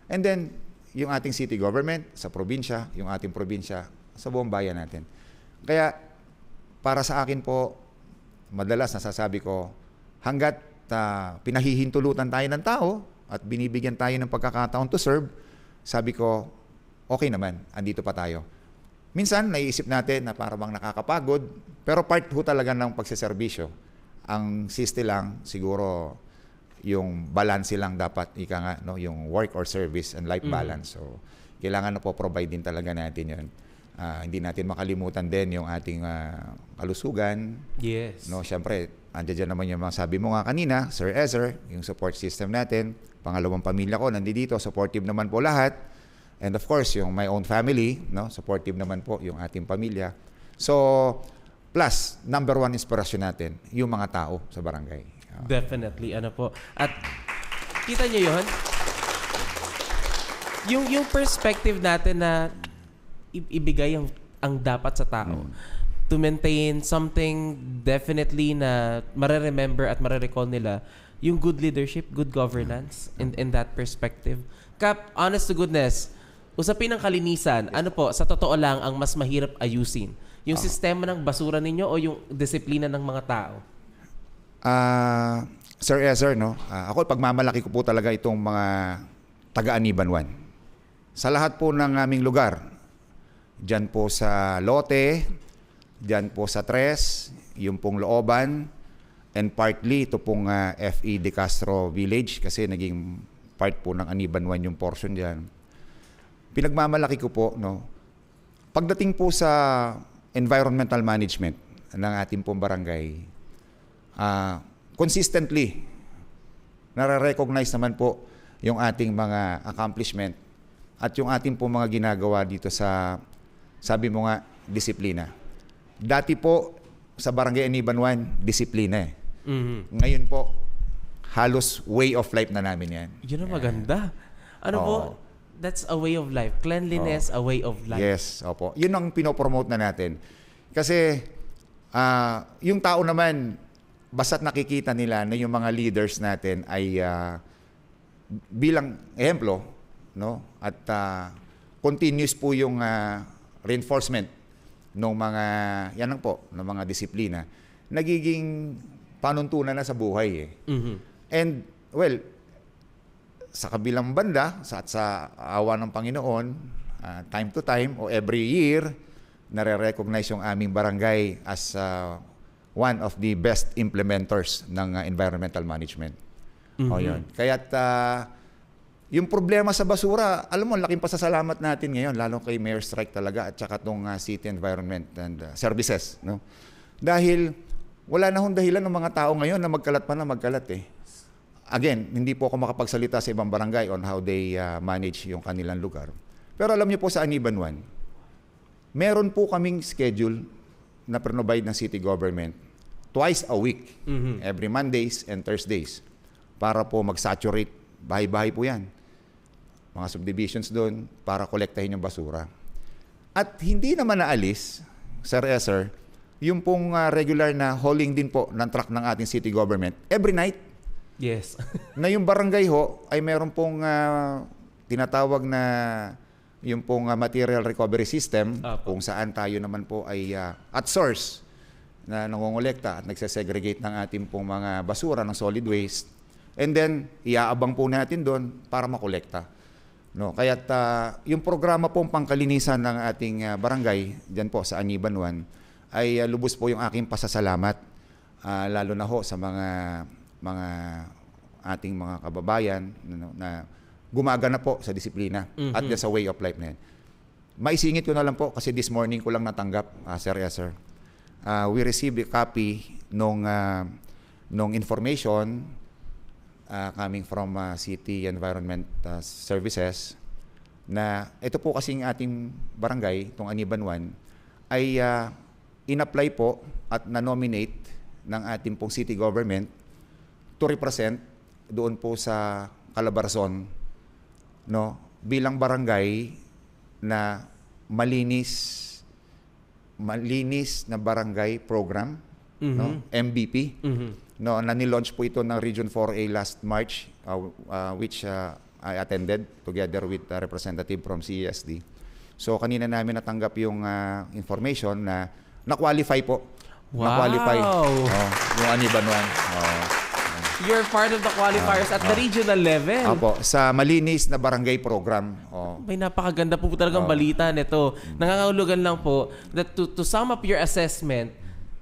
And then yung ating city government sa probinsya, yung ating probinsya sa buong bayan natin. Kaya para sa akin po, madalas nasasabi ko, hanggat pinahihintulutan tayo ng tao at binibigyan tayo ng pagkakataon to serve, sabi ko, okay naman, andito pa tayo. Minsan, naiisip natin na parang nakakapagod, pero part ho talaga ng pagsiservisyo. Ang siste lang, siguro, yung balance lang dapat, yung work or service and life balance. So, kailangan na po provide din talaga natin yun. Hindi natin makalimutan din yung ating kalusugan. Yes. Siyempre, andyan naman yung mga sabi mo nga kanina, Sir Ezer, yung support system natin. Pangalawang pamilya ko, nandito, supportive naman po lahat. And of course, yung my own family, supportive naman po yung ating pamilya. So, plus, number one inspirasyon natin, yung mga tao sa barangay. Definitely, At kita nyo yun? Yung perspective natin na ibigay ang dapat sa tao. To maintain something definitely na mareremember at marerecall nila, yung good leadership, good governance in that perspective. Kap, honest to goodness, usapin ng kalinisan, sa totoo lang ang mas mahirap ayusin? Yung sistema ng basura ninyo o yung disiplina ng mga tao? Sir Ezer, ako pagmamalaki ko po talaga itong mga taga-Aniban 1. Sa lahat po ng aming lugar, dyan po sa Lote, dyan po sa Tres, yung pong Looban, and partly ito pong FE De Castro Village kasi naging part po ng Aniban 1 yung portion dyan. Pinagmamalaki ko po, pagdating po sa environmental management ng ating pong barangay, consistently, nare-recognize naman po yung ating mga accomplishment at yung ating po mga ginagawa dito sa, sabi mo nga, disiplina. Dati po, sa Barangay Aniban 1, disiplina Ngayon po, halos way of life na namin yan. Yun ang maganda. Po, that's a way of life. Cleanliness, a way of life. Yes, opo. Yun ang pinopromote na natin. Kasi, yung tao naman, basta't nakikita nila na yung mga leaders natin ay bilang ehemplo, at continuous po yung reinforcement ng mga ng mga disiplina, nagiging panuntunan na sa buhay And well, sa kabilang banda, sa awa ng Panginoon, time to time o every year, nare-recognize yung aming barangay as one of the best implementers ng environmental management. Yun. Kaya't yung problema sa basura, alam mo, laking pasasalamat natin ngayon, lalo kay Mayor Strike talaga at saka itong City Environment and Services. Dahil wala na hong dahilan ng mga tao ngayon na magkalat pa na magkalat Again, hindi po ako makapagsalita sa ibang barangay on how they manage yung kanilang lugar. Pero alam niyo po sa Aniban 1, meron po kaming schedule na provide ng city government twice a week, every Mondays and Thursdays, para po mag-saturate. Bahay-bahay po yan. Mga subdivisions doon para kolektahin yung basura. At hindi naman naalis, Sir Ezer, yung pong regular na hauling din po ng truck ng ating city government every night. Yes. Na yung barangay ay meron pong tinatawag na yung pong material recovery system kung saan tayo naman po ay at source na nangongolekta at nagsesegregate ng ating pong mga basura ng solid waste. And then, iaabang po natin doon para makolekta. Kaya't yung programa pong pangkalinisan ng ating barangay, dyan po sa Aniban 1, ay lubos po yung aking pasasalamat, lalo na ho sa mga ating mga kababayan na gumagana po sa disiplina at sa way of life na yan. Maisingit ko na lang po kasi this morning ko lang natanggap, Sir Ezer. We received a copy nung information coming from City Environment Services na ito po kasing ating barangay, itong Aniban 1, ay in-apply po at na-nominate ng ating pong city government to represent doon po sa Calabarzon, no, bilang barangay na malinis na barangay program, no, MVP, no, na ni-launch po ito ng Region 4A last March, which I attended together with a representative from CESD. So kanina namin natanggap yung information na na-qualify po. Wow! Na-qualify. Yung Aniban 1. You're part of the qualifiers at the regional level. Apo, sa malinis na barangay program. May napakaganda po talagang balita nito. Nangangahulugan lang po that to sum up your assessment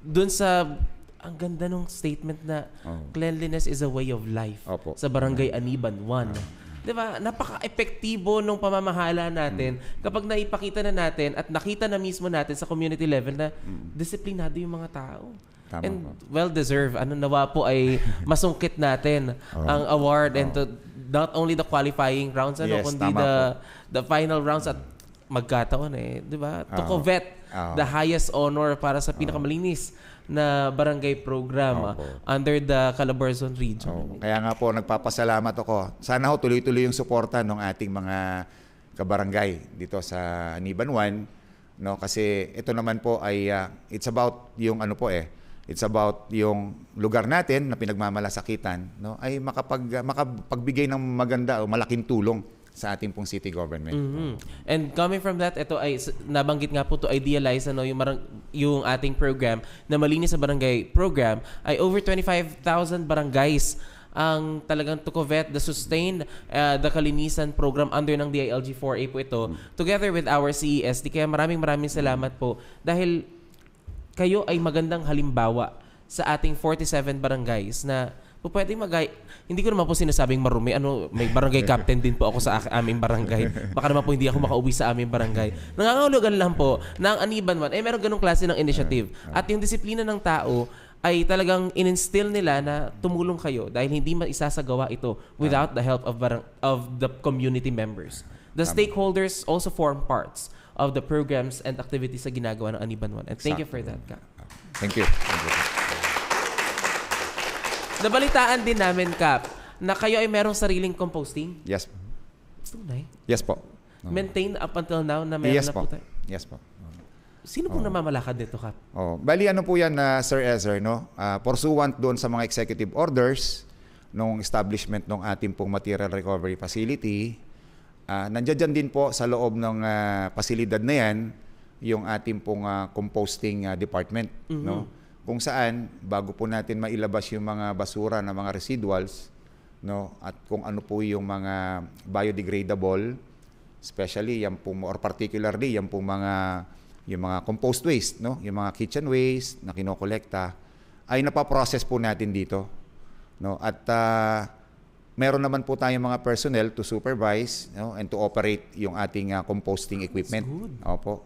dun sa ang ganda nung statement na cleanliness is a way of life sa barangay Aniban 1. Diba? Napaka-epektibo nung pamamahala natin kapag naipakita na natin at nakita na mismo natin sa community level na disiplinado yung mga tao. Tama. And well-deserved. Nawa po ay masungkit natin ang award and to not only the qualifying rounds, kundi the final rounds at magkataon di ba? To covet the highest honor para sa pinakamalinis na barangay program under the Calabarzon region. Kaya nga po, nagpapasalamat ako. Sana tuloy-tuloy yung suporta ng ating mga kabarangay dito sa Aniban 1. No? Kasi ito naman po ay, it's about yung it's about yung lugar natin na pinagmamalasakitan, no, ay makapagbigay ng maganda o malaking tulong sa ating pong city government. And coming from that, ito ay nabanggit nga po to idealize yung ating program na malinis sa barangay program ay over 25,000 barangays ang talagang to covet the sustained the kalinisan program under ng DILG 4A po ito together with our CESD. Kaya maraming salamat po dahil kayo ay magandang halimbawa sa ating 47 barangays na po pwedeng hindi ko naman po sinasabing marumi. May barangay captain din po ako sa aming barangay. Baka naman po hindi ako makauwi sa aming barangay. Nangangahulugan lang po na ang Aniban 1 merong ganong klase ng initiative. At yung disiplina ng tao ay talagang in-instill nila na tumulong kayo dahil hindi maisasagawa ito without the help of the community members. The stakeholders also form parts of the programs and activities na ginagawa ng Aniban 1. And thank you for that, Kap. Thank you. Nabalitaan din namin, Kap, na kayo ay merong sariling composting. Yes. Tunay? Yes po. Maintain up until now na meron na po tayo? Yes po. Sino pong namamalakad nito, Kap? Bali po yan, Sir Ezer, no? Pursuant doon sa mga executive orders nung establishment ng ating pong material recovery facility, nandiyan din po sa loob ng pasilidad na yan yung ating pong composting department, no? Kung saan bago po natin mailabas yung mga basura na mga residuals, no, at kung ano po yung mga biodegradable, especially yan po or particularly yan po yung mga compost waste, no, yung mga kitchen waste na kinokolekta ay napaprocess po natin dito, no, at meron naman po tayong mga personnel to supervise, no, and to operate yung ating composting equipment. Opo.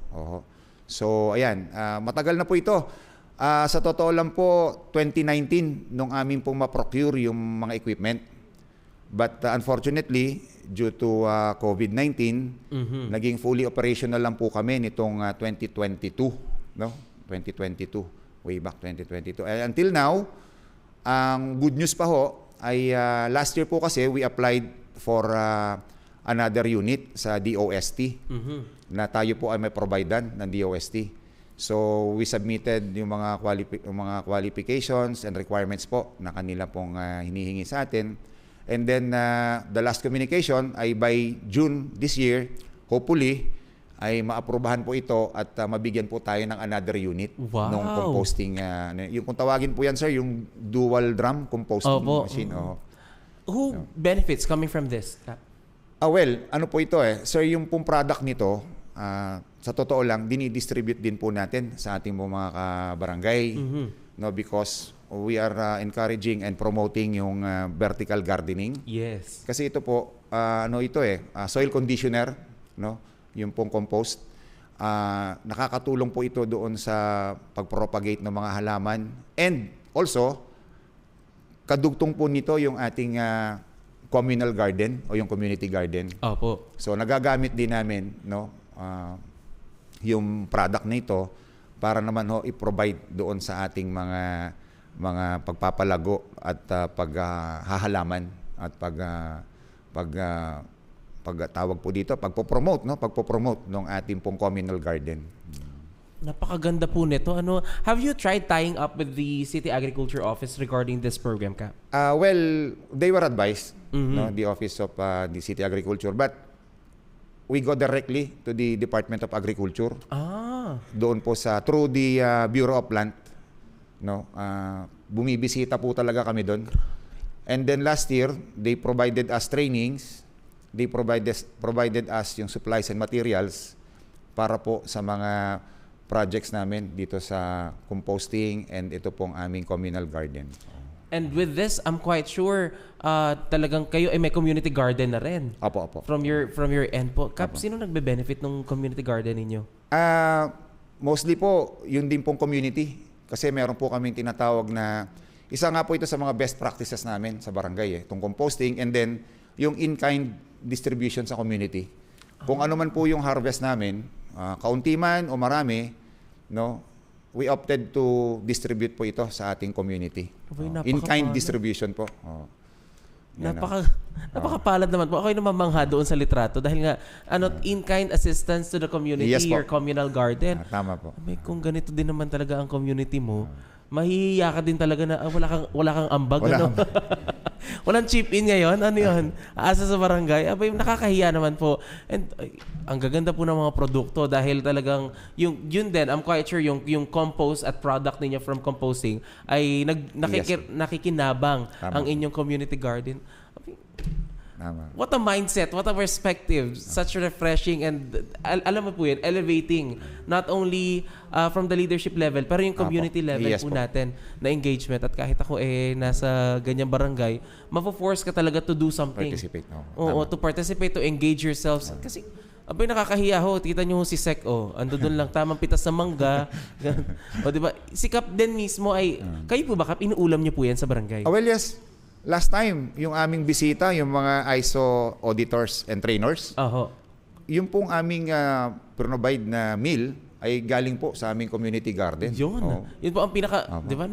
So ayan, matagal na po ito. Sa totoo lang po, 2019 nung amin pong ma-procure yung mga equipment. But unfortunately, due to COVID-19, naging fully operational lang po kami nitong 2022, no? 2022, way back 2022. And until now, ang good news pa ay last year po kasi we applied for another unit sa DOST na tayo po ay may providean ng DOST. So we submitted yung mga qualifications and requirements po na kanila pong hinihingi sa atin. And then the last communication ay by June this year, hopefully ay maaprubahan po ito at mabigyan po tayo ng another unit ng composting. Yung kung tawagin po yan, sir, yung dual drum composting machine. Who benefits coming from this? Well, ano po ito sir, yung pong product nito, sa totoo lang, dinidistribute din po natin sa ating mga kabarangay. No, because we are encouraging and promoting yung vertical gardening. Yes. Kasi ito po, soil conditioner, no? Yung pong compost. Nakakatulong po ito doon sa pag-propagate ng mga halaman. And also, kadugtong po nito yung ating communal garden o yung community garden. Opo. So nagagamit din namin, no, yung product na ito para naman i-provide doon sa ating mga pagpapalago at paghahalaman at pagtawag po dito, pagpo-promote ng ating pong communal garden. Napakaganda po nito. Have you tried tying up with the City Agriculture Office regarding this program, Kap? Well, they were advised, no, the Office of the City Agriculture, but we go directly to the Department of Agriculture. Doon po through the Bureau of Plant, no. Bumibisita po talaga kami doon. And then last year, they provided us trainings. They provided us yung supplies and materials para po sa mga projects namin dito sa composting and ito pong aming communal garden. And with this, I'm quite sure talagang kayo ay may community garden na rin. Opo. From your end po. Kap, sino nagbe-benefit ng community garden ninyo? Mostly po, yun din pong community. Kasi meron po kaming tinatawag na, isa nga po ito sa mga best practices namin sa barangay, itong composting, and then yung in-kind distribution sa community. Kung ano man po yung harvest namin, kaunti man o marami, no, we opted to distribute po ito sa ating community. In-kind distribution po. Napakapalad naman po. Ako yung namamangha doon sa litrato dahil nga in-kind assistance to the community, yes, your communal garden. Tama po. Kung ganito din naman talaga ang community mo, mahihiya ka din talaga na wala kang ambag. Walang chip in ngayon. Ano yun? Asa sa barangay. Nakakahiya naman po. And ang gaganda po ng mga produkto dahil talagang yun din, I'm quite sure yung compost at product ninyo from composting ay nakikinabang ang inyong community garden. What a mindset, what a perspective, such refreshing and alam mo po yun, elevating not only from the leadership level pero yung community level po natin na engagement. At kahit ako nasa ganyang barangay, mafo-force ka talaga to do something. Participate. To participate, to engage yourselves. Kasi nakakahiya ho. Kita nyo si Sec, ando doon lang, tamang pitas sa mangga. Diba? Si Kap din mismo ay, kayo po ba Kap, inuulam nyo po yan sa barangay? Well, yes. Last time, yung aming bisita, yung mga ISO auditors and trainers, yung pong aming provide na meal ay galing po sa aming community garden. Yun. Yun po ang di ba,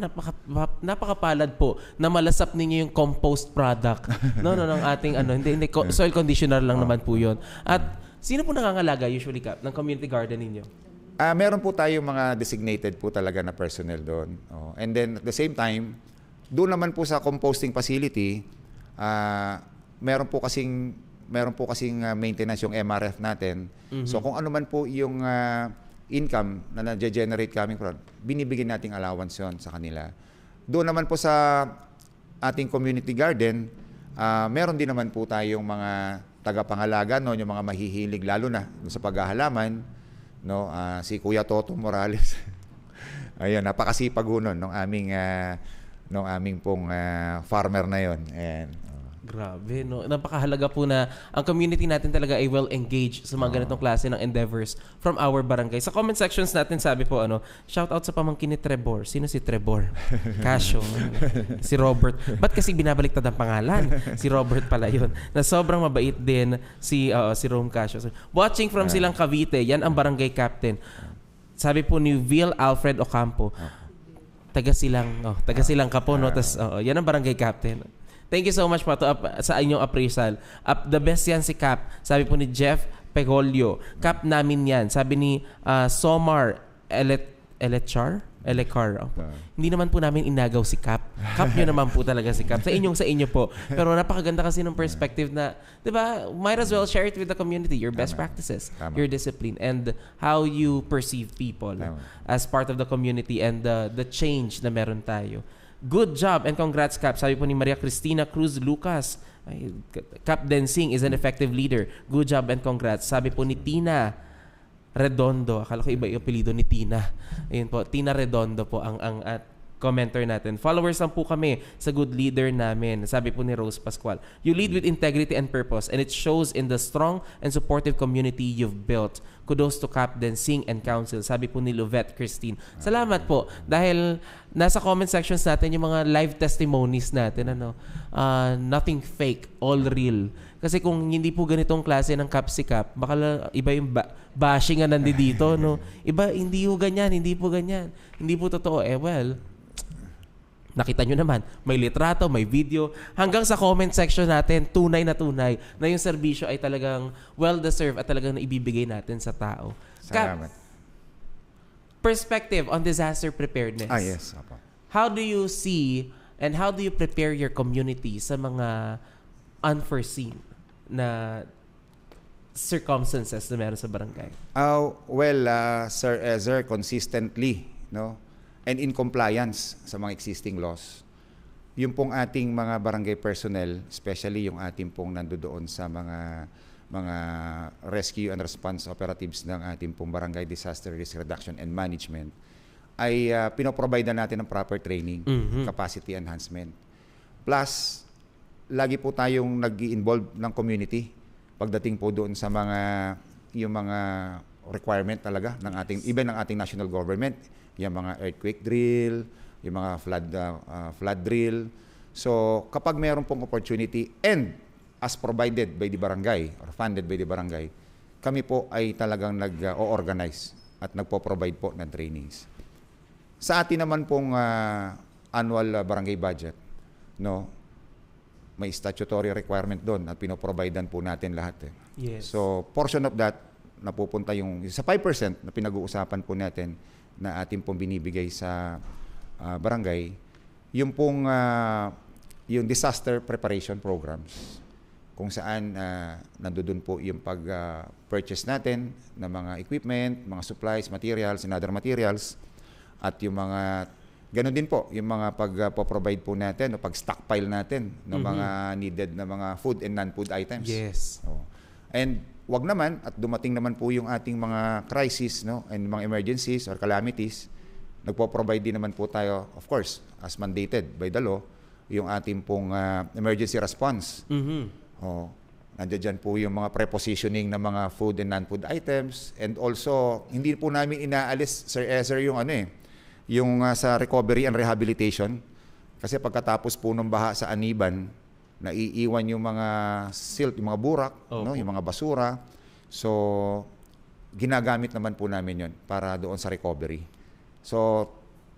napakapalad po na malasap ninyo yung compost product. ng ating hindi soil conditioner lang naman po yun. At sino po nangangalaga usually, Kap, ng community garden ninyo? Meron po tayong mga designated po talaga na personnel doon. And then at the same time, doon naman po sa composting facility, meron po kasing maintenance yung MRF natin. So kung ano man po yung income na na-generate kami, binibigyan nating allowance yon sa kanila. Doon naman po sa ating community garden, meron din naman po tayong mga tagapangalaga, no, yung mga mahihilig lalo na sa paghahalaman, no, si Kuya Toto Morales. Ayun, napakasipag ho nun ng aming pong farmer na yon. Grabe, no? Napakahalaga po na ang community natin talaga ay well-engaged sa mga ganitong klase ng endeavors from our barangay. Sa comment sections natin sabi po, shout out sa pamangkin ni Trevor. Sino si Trevor? Casio. Si Robert. Ba't kasi binabaliktad ang pangalan? Si Robert pala yun. Na sobrang mabait din si Rome Casio. Watching from Silang Cavite, yan ang barangay captain. Sabi po ni Vil Alfred Ocampo, taga silang ka po, no? Tas, yan ang barangay captain. Thank you so much po sa inyong appraisal. The best yan si Kap. Sabi po ni Jeff Pegolio. Kap namin yan. Sabi ni Somar Elecar. Hindi naman po namin inagaw si Kap. Kap nyo naman po talaga si Kap. Sa inyo po. Pero napakaganda kasi ng perspective na, di ba, might as well share it with the community. Your best practices, your discipline, and how you perceive people as part of the community and the change na meron tayo. Good job and congrats, Kap. Sabi po ni Maria Cristina Cruz Lucas, Kap Densing is an effective leader. Good job and congrats. Sabi po ni Tina Redondo, akala ko iba yung apelido ni Tina. Ayun po, Tina Redondo po ang commenter natin. Followers lang po kami sa good leader namin. Sabi po ni Rose Pascual, you lead with integrity and purpose and it shows in the strong and supportive community you've built. Kudos to Captain, Sing and Council. Sabi po ni Lovette Christine. Salamat po dahil nasa comment sections natin yung mga live testimonies natin. Nothing fake, all real. Kasi kung hindi po ganitong klase ng Cap si Cap, baka iba yung bashing na nandito. No? Iba, hindi po ganyan, hindi po ganyan. Hindi po totoo. Well, nakita nyo naman, may litrato, may video. Hanggang sa comment section natin, tunay na yung serbisyo ay talagang well-deserved at talagang naibibigay natin sa tao. Salamat. Perspective on disaster preparedness. Yes. Apo. How do you see and how do you prepare your community sa mga unforeseen na circumstances na meron sa barangay? Sir Ezer, consistently, no? And in compliance sa mga existing laws. Yung pong ating mga barangay personnel, especially yung ating pong nandoon sa mga rescue and response operatives ng ating pong barangay disaster risk reduction and management, ay pinoprovide na natin ng proper training, capacity enhancement. Plus, lagi po tayong nag-i-involve ng community pagdating po doon sa yung mga requirement talaga ng ating national government. Yung mga earthquake drill, yung mga flood drill. So, kapag mayroon pong opportunity and as provided by the barangay or funded by the barangay, kami po ay talagang nag-organize at nagpo-provide po ng trainings. Sa atin naman pong annual barangay budget, no, may statutory requirement doon at pinoprovidean po natin lahat. Yes. So, portion of that, napupunta yung sa 5% na pinag-uusapan po natin na ating pong binibigay sa barangay, yung pong yung disaster preparation programs kung saan nandoon po yung pag-purchase natin ng mga equipment, mga supplies, materials, and other materials, at yung mga ganun din po, yung mga pag-provide po natin o pag-stockpile natin ng mga needed na mga food and non-food items. Yes. And wag naman at dumating naman po yung ating mga crisis, no, and mga emergencies or calamities, nagpo-provide din naman po tayo, of course, as mandated by the law, yung ating pong emergency response. Nandiyan dyan po yung mga prepositioning ng mga food and non-food items, and also hindi po namin inaalis, Sir Ezer, yung yung sa recovery and rehabilitation, kasi pagkatapos po ng baha sa Aniban, naiiwan yung mga silt, yung mga burak, no, yung mga basura. So, ginagamit naman po namin yun para doon sa recovery. So,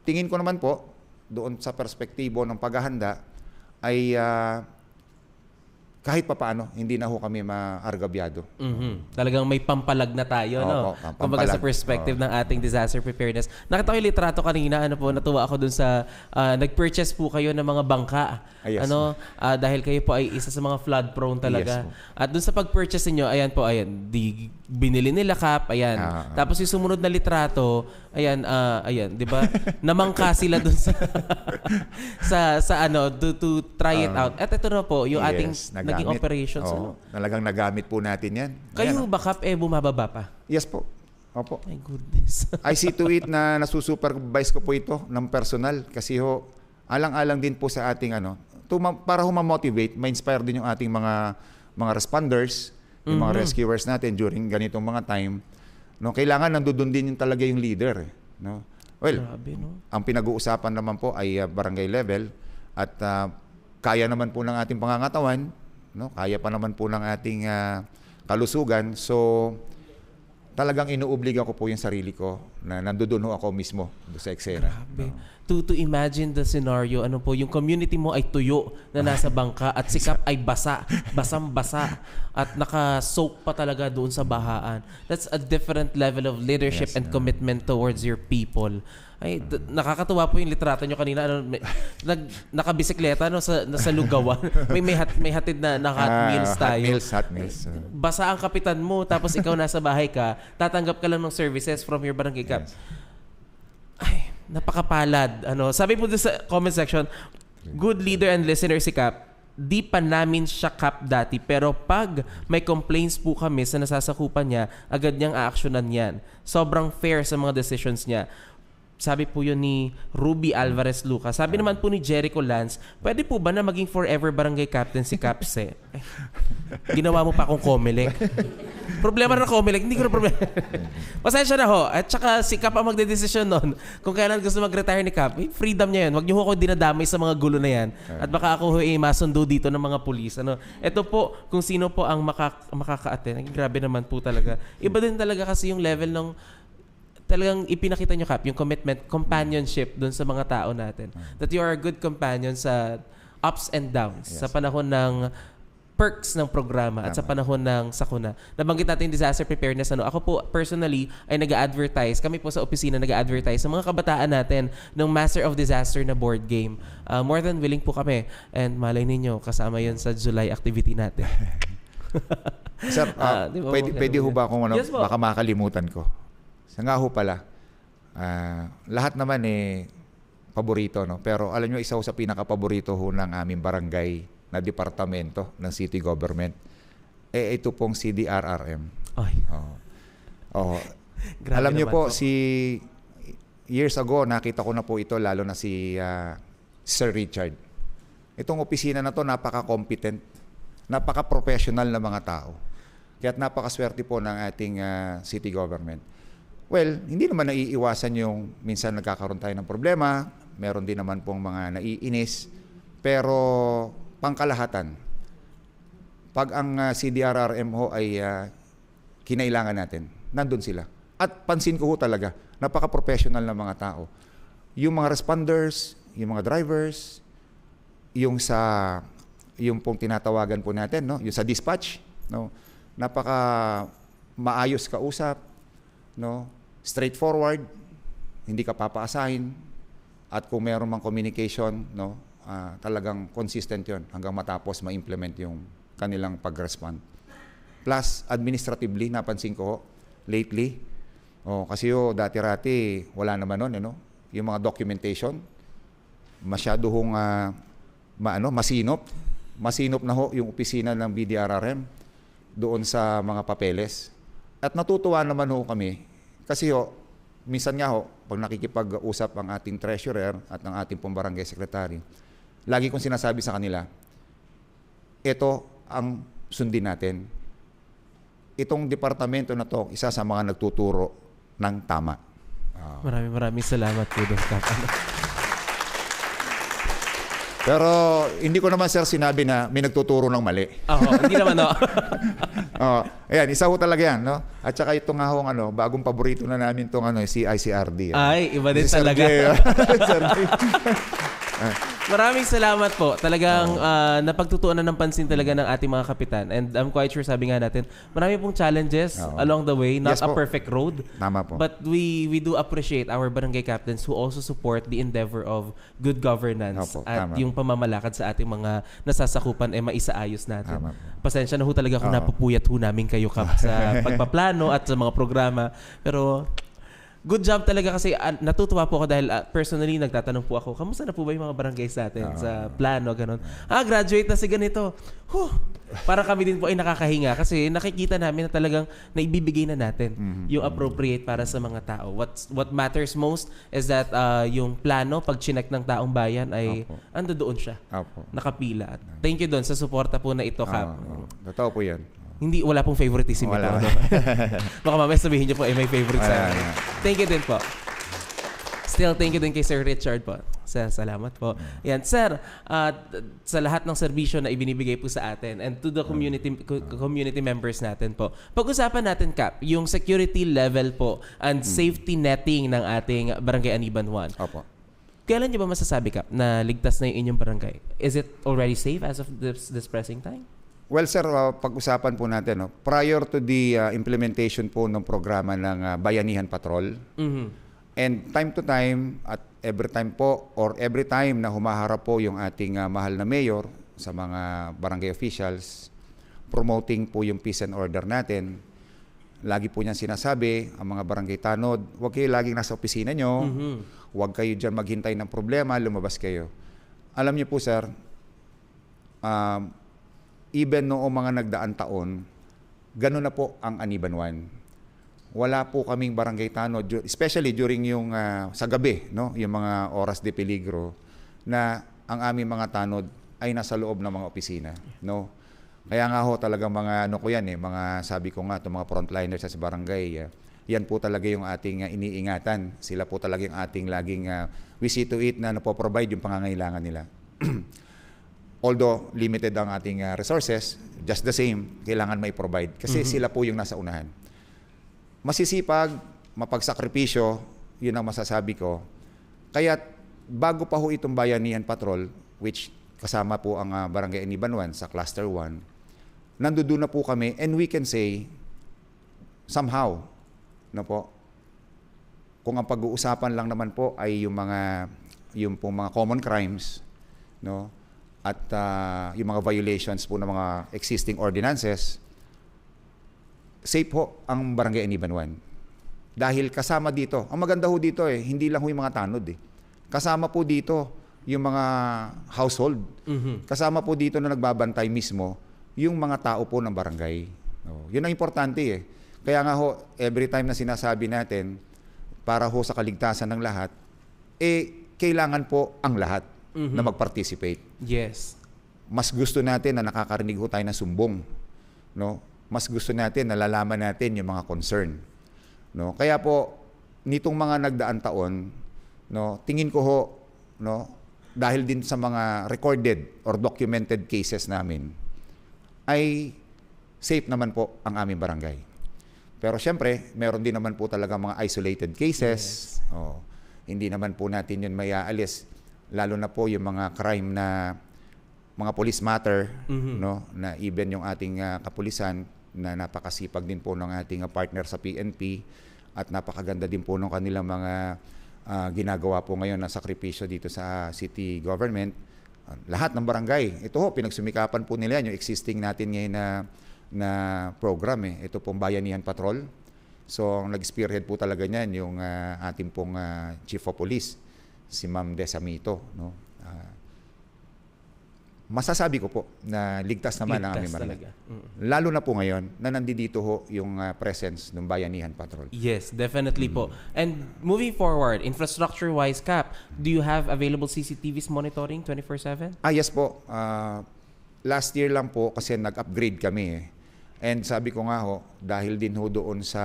tingin ko naman po, doon sa perspektibo ng paghahanda, ay kahit papaano, hindi na ho kami maargabyado. Talagang may pampalag na tayo, no? Kumbaga sa perspective ng ating disaster preparedness. Nakita ko yung litrato kanina, natuwa ako dun sa, nag-purchase po kayo ng mga bangka. Yes. Dahil kayo po ay isa sa mga flood prone talaga. Yes, at dun sa pag-purchase niyo, binili nila Cap, Tapos yung sumunod na litrato, di ba? Namangka sila dun sa to try it out. At ito na po, yung ating naging operations. Talagang nagamit po natin yan. Kayo ba, Cap, bumababa pa? Yes po. Opo. My goodness. I see to it na nasusupervise ko po ito ng personal kasi alang-alang din po sa ating para ma-motivate, ma-inspire din yung ating mga responders, yung mga rescuers natin during ganitong mga time. No, kailangan nandoon din yung talaga yung leader, no. Well, grabe, no? Ang pinag-uusapan naman po ay barangay level at kaya naman po ng ating pangangatawan, no? Kaya pa naman po ng ating kalusugan. So talagang inuobliga ko po yung sarili ko na nandoon ako mismo sa eksena. Grabe. To imagine the scenario, yung community mo ay tuyo na nasa bangka at si Cap ay basang-basa at naka-soak pa talaga doon sa bahaan. That's a different level of leadership and commitment towards your people. Ay, nakakatuwa po yung litrato nyo kanina. Nakabisikleta sa lugawan. May hatid na hot meals tayo. Hot meals. Basa ang kapitan mo, tapos ikaw nasa bahay ka, tatanggap ka lang ng services from your barangay Cap. Yes. Ay, napakapalad. Sabi po doon sa comment section, good leader and listener si Cap. Di pa namin siya Cap dati, pero pag may complaints po kami sa nasasakupan niya, agad niyang aaksyonan yan. Sobrang fair sa mga decisions niya. sabi po yun ni Ruby Alvarez Lucas. Sabi naman po ni Jericho Lance, pwede po ba na maging forever barangay captain si Capse? Ginawa mo pa akong Comelec. Problema na Comelec, hindi ko na problema. Pasensya na ho. At saka si Cap ang magdedesisyon nun. Kung kailan gusto mag-retire ni Cap, freedom niya yun. Huwag niyo ho ako dinadamay sa mga gulo na yan. At baka ako masundo dito ng mga pulis. Ito po, kung sino po ang makaka-attend. Grabe naman po talaga. Iba din talaga kasi yung level ng talagang ipinakita nyo, Cap, yung commitment, companionship dun sa mga tao natin. That you are a good companion sa ups and downs, sa panahon ng perks ng programa at sa panahon ng sakuna. Nabanggit natin yung disaster preparedness. Ako po, personally, ay nag-advertise. Kami po sa opisina nag-advertise sa mga kabataan natin ng Master of Disaster na board game. More than willing po kami. And malay ninyo, kasama yun sa July activity natin. Sir, pwede ho ba kung Yes, baka makalimutan ko? Sa nga ho pala, lahat naman paborito, no? Pero alam nyo, isa ho sa pinaka-paborito ho ng aming barangay na departamento ng city government, ito pong CDRRM. Ay. Alam nyo po, years ago, nakita ko na po ito, lalo na si Sir Richard. Itong opisina na to, napaka-competent, napaka-professional na mga tao. Kaya't napakaswerte po ng ating city government. Well, hindi naman naiiwasan yung minsan nagkakaroon tayo ng problema, meron din naman pong mga naiinis, pero pangkalahatan, pag ang CDRRM ho ay kinailangan natin, nandun sila. At pansin ko ho talaga, napaka-professional na mga tao. Yung mga responders, yung mga drivers, yung pong tinatawagan po natin, no? Yung sa dispatch, no? Napaka maayos kausap, no? Straightforward, hindi ka papaasahin, at kung meron mang communication, no? Talagang consistent yon hanggang matapos ma-implement yung kanilang pag-respond. Plus, administratively, napansin ko lately, kasi dati-rati, wala naman nun, yung mga documentation, masyado hong masinop. Masinop na ho yung opisina ng BDRRM doon sa mga papeles. At natutuwa naman ho kami, kasi minsan nga pag nakikipag-usap ang ating treasurer at ang ating pong barangay secretary, lagi kong sinasabi sa kanila, ito ang sundin natin. Itong departamento na to, isa sa mga nagtuturo ng tama. Maraming salamat po doon, Cap. Pero hindi ko naman, sir, sinabi na may nagtuturo ng mali. Hindi naman, no? Ayan, isa ho talaga yan, no? At saka ito nga ho, bagong paborito na namin itong CICRD. Ay, iba din si talaga. Sir Jay. Maraming salamat po. Talagang napagtutuunan ng pansin talaga ng ating mga kapitan. And I'm quite sure, sabi nga natin, marami pong challenges along the way. Not a perfect road. Tama po. But we do appreciate our barangay captains who also support the endeavor of good governance. At yung pamamalakad sa ating mga nasasakupan maisaayos natin. Pasensya na ho talaga kung napupuyat ho namin kayo, Kap, sa pagpaplano at sa mga programa. Pero good job talaga kasi natutuwa po ako dahil personally nagtatanong po ako, kamusta na po ba yung mga barangay sa atin sa plano, ganun. Graduate na si ganito. Para kami din po ay nakakahinga kasi nakikita namin na talagang naibibigay na natin yung appropriate para sa mga tao. What matters most is that yung plano, pag chinek ng taong bayan ay ando doon siya. Nakapila. At thank you doon sa suporta po na ito, Cap. Totoo po yan. Wala pong favoritism ito. No? Baka mamaya sabihin niyo po, may favorite sa akin. Thank you din po. Still, thank you din kay Sir Richard po. Salamat po. Yan, Sir, sa lahat ng serbisyo na ibinibigay po sa atin and to the community members natin po. Pag-usapan natin, Cap, yung security level po and safety netting ng ating Barangay Aniban 1. Opo. Kailan niyo ba masasabi, Cap, na ligtas na yung inyong barangay? Is it already safe as of this pressing time? Well, sir, pag-usapan po natin, prior to the implementation po ng programa ng Bayanihan Patrol, and time to time, at every time po, or every time na humaharap po yung ating mahal na mayor sa mga barangay officials, promoting po yung peace and order natin, lagi po niyang sinasabi, ang mga barangay tanod, huwag kayo laging nasa opisina nyo, huwag kayo dyan maghintay ng problema, lumabas kayo. Alam niyo po, sir, even noong mga nagdaan taon, gano'n na po ang Aniban 1. wala po kaming barangay tanod, especially during yung sa gabi, no, yung mga oras de peligro, na ang aming mga tanod ay nasa loob ng mga opisina, no. Kaya nga ho talagang mga ano ko yan mga sabi ko nga, itong mga frontliners sa barangay, yan po talaga yung ating iniingatan. Sila po talaga yung ating laging we see to it na napo-provide yung pangangailangan nila. Although limited ang ating resources, just the same, kailangan may provide kasi sila po yung nasa unahan. Masisipag, mapagsakripisyo, yun ang masasabi ko. Kaya bago pa ho itong Bayanihan Patrol, which kasama po ang Barangay Aniban 1 sa Cluster 1, nandoon na po kami and we can say, somehow, no po, kung ang pag-uusapan lang naman po ay yung pong mga common crimes, no, at yung mga violations po ng mga existing ordinances, safe ho ang Barangay Aniban 1. Dahil kasama dito, ang maganda ho dito hindi lang ho yung mga tanod Kasama po dito yung mga household. Kasama po dito na nagbabantay mismo yung mga tao po ng barangay. Yun ang importante Kaya nga ho, every time na sinasabi natin, para ho sa kaligtasan ng lahat, kailangan po ang lahat na mag-participate. Yes. Mas gusto natin na nakakarinig ho tayo ng sumbong, no? Mas gusto natin, nalalaman natin yung mga concern. No? Kaya po, nitong mga nagdaan taon, no, tingin ko ho, no, dahil din sa mga recorded or documented cases namin, ay safe naman po ang aming barangay. Pero syempre, meron din naman po talaga mga isolated cases. Yes. Hindi naman po natin yun mayaalis. Lalo na po yung mga crime na mga police matter, no, na even yung ating kapulisan na napakasipag din po ng ating partner sa PNP at napakaganda din po ng kanilang mga ginagawa po ngayon na sakripisyo dito sa city government. Lahat ng barangay, ito ho, pinagsumikapan po nila yan, yung existing natin ngayon na program ito pong Bayanihan Patrol. So nag-spearhead po talaga niyan yung ating pong Chief of Police, si Ma'am Desamito, no. Masasabi ko po na ligtas naman ang aming barangay. Lalo na po ngayon na nandito ho yung presence ng Bayanihan Patrol. Yes, definitely po. And moving forward, infrastructure-wise, Cap, do you have available CCTVs monitoring 24/7? Yes po. Last year lang po kasi nag-upgrade kami And sabi ko nga ho, dahil din ho doon sa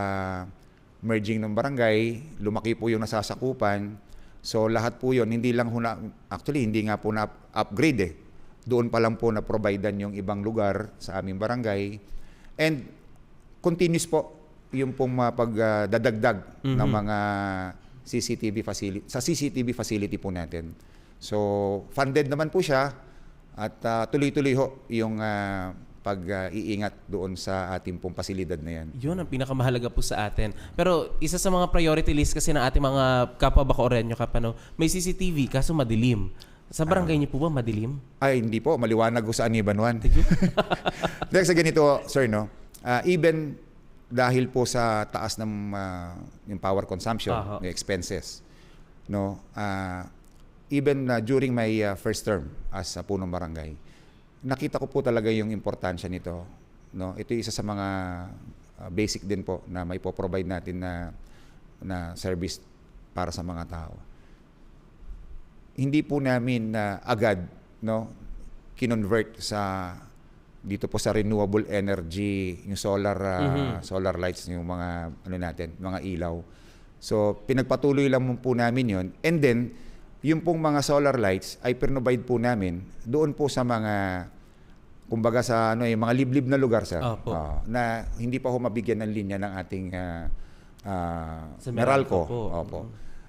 merging ng barangay, lumaki po yung nasasakupan. So lahat po yun, hindi lang ho na, actually hindi nga po na upgrade Doon pa lang po na providean yung ibang lugar sa aming barangay. And continuous po yung pong pagdadagdag ng mga CCTV facility, sa CCTV facility po natin. So funded naman po siya at tuloy-tuloy ho yung pag-iingat doon sa ating pong pasilidad na yan. Yun ang pinakamahalaga po sa atin. Pero isa sa mga priority list kasi ng ating mga kapwa Bacoreño, may CCTV kaso madilim. Sa barangay niyo po ba madilim? Ay, hindi po. Maliwanag ko sa Aniban 1. Dahil sa ganito, sir, no? Even dahil po sa taas ng yung power consumption, yung expenses, no? Even during my first term as punong barangay, nakita ko po talaga yung importansya nito. No? Ito isa sa mga basic din po na may po-provide natin na service para sa mga tao. Hindi po namin agad kinonvert sa dito po sa renewable energy, yung solar lights, yung mga mga ilaw. So pinagpatuloy lang po namin 'yon. And then yung pong mga solar lights ay provide po namin doon po sa mga kumbaga sa yung mga liblib na lugar na hindi pa ho mabigyan ng linya ng ating Meralco. Opo.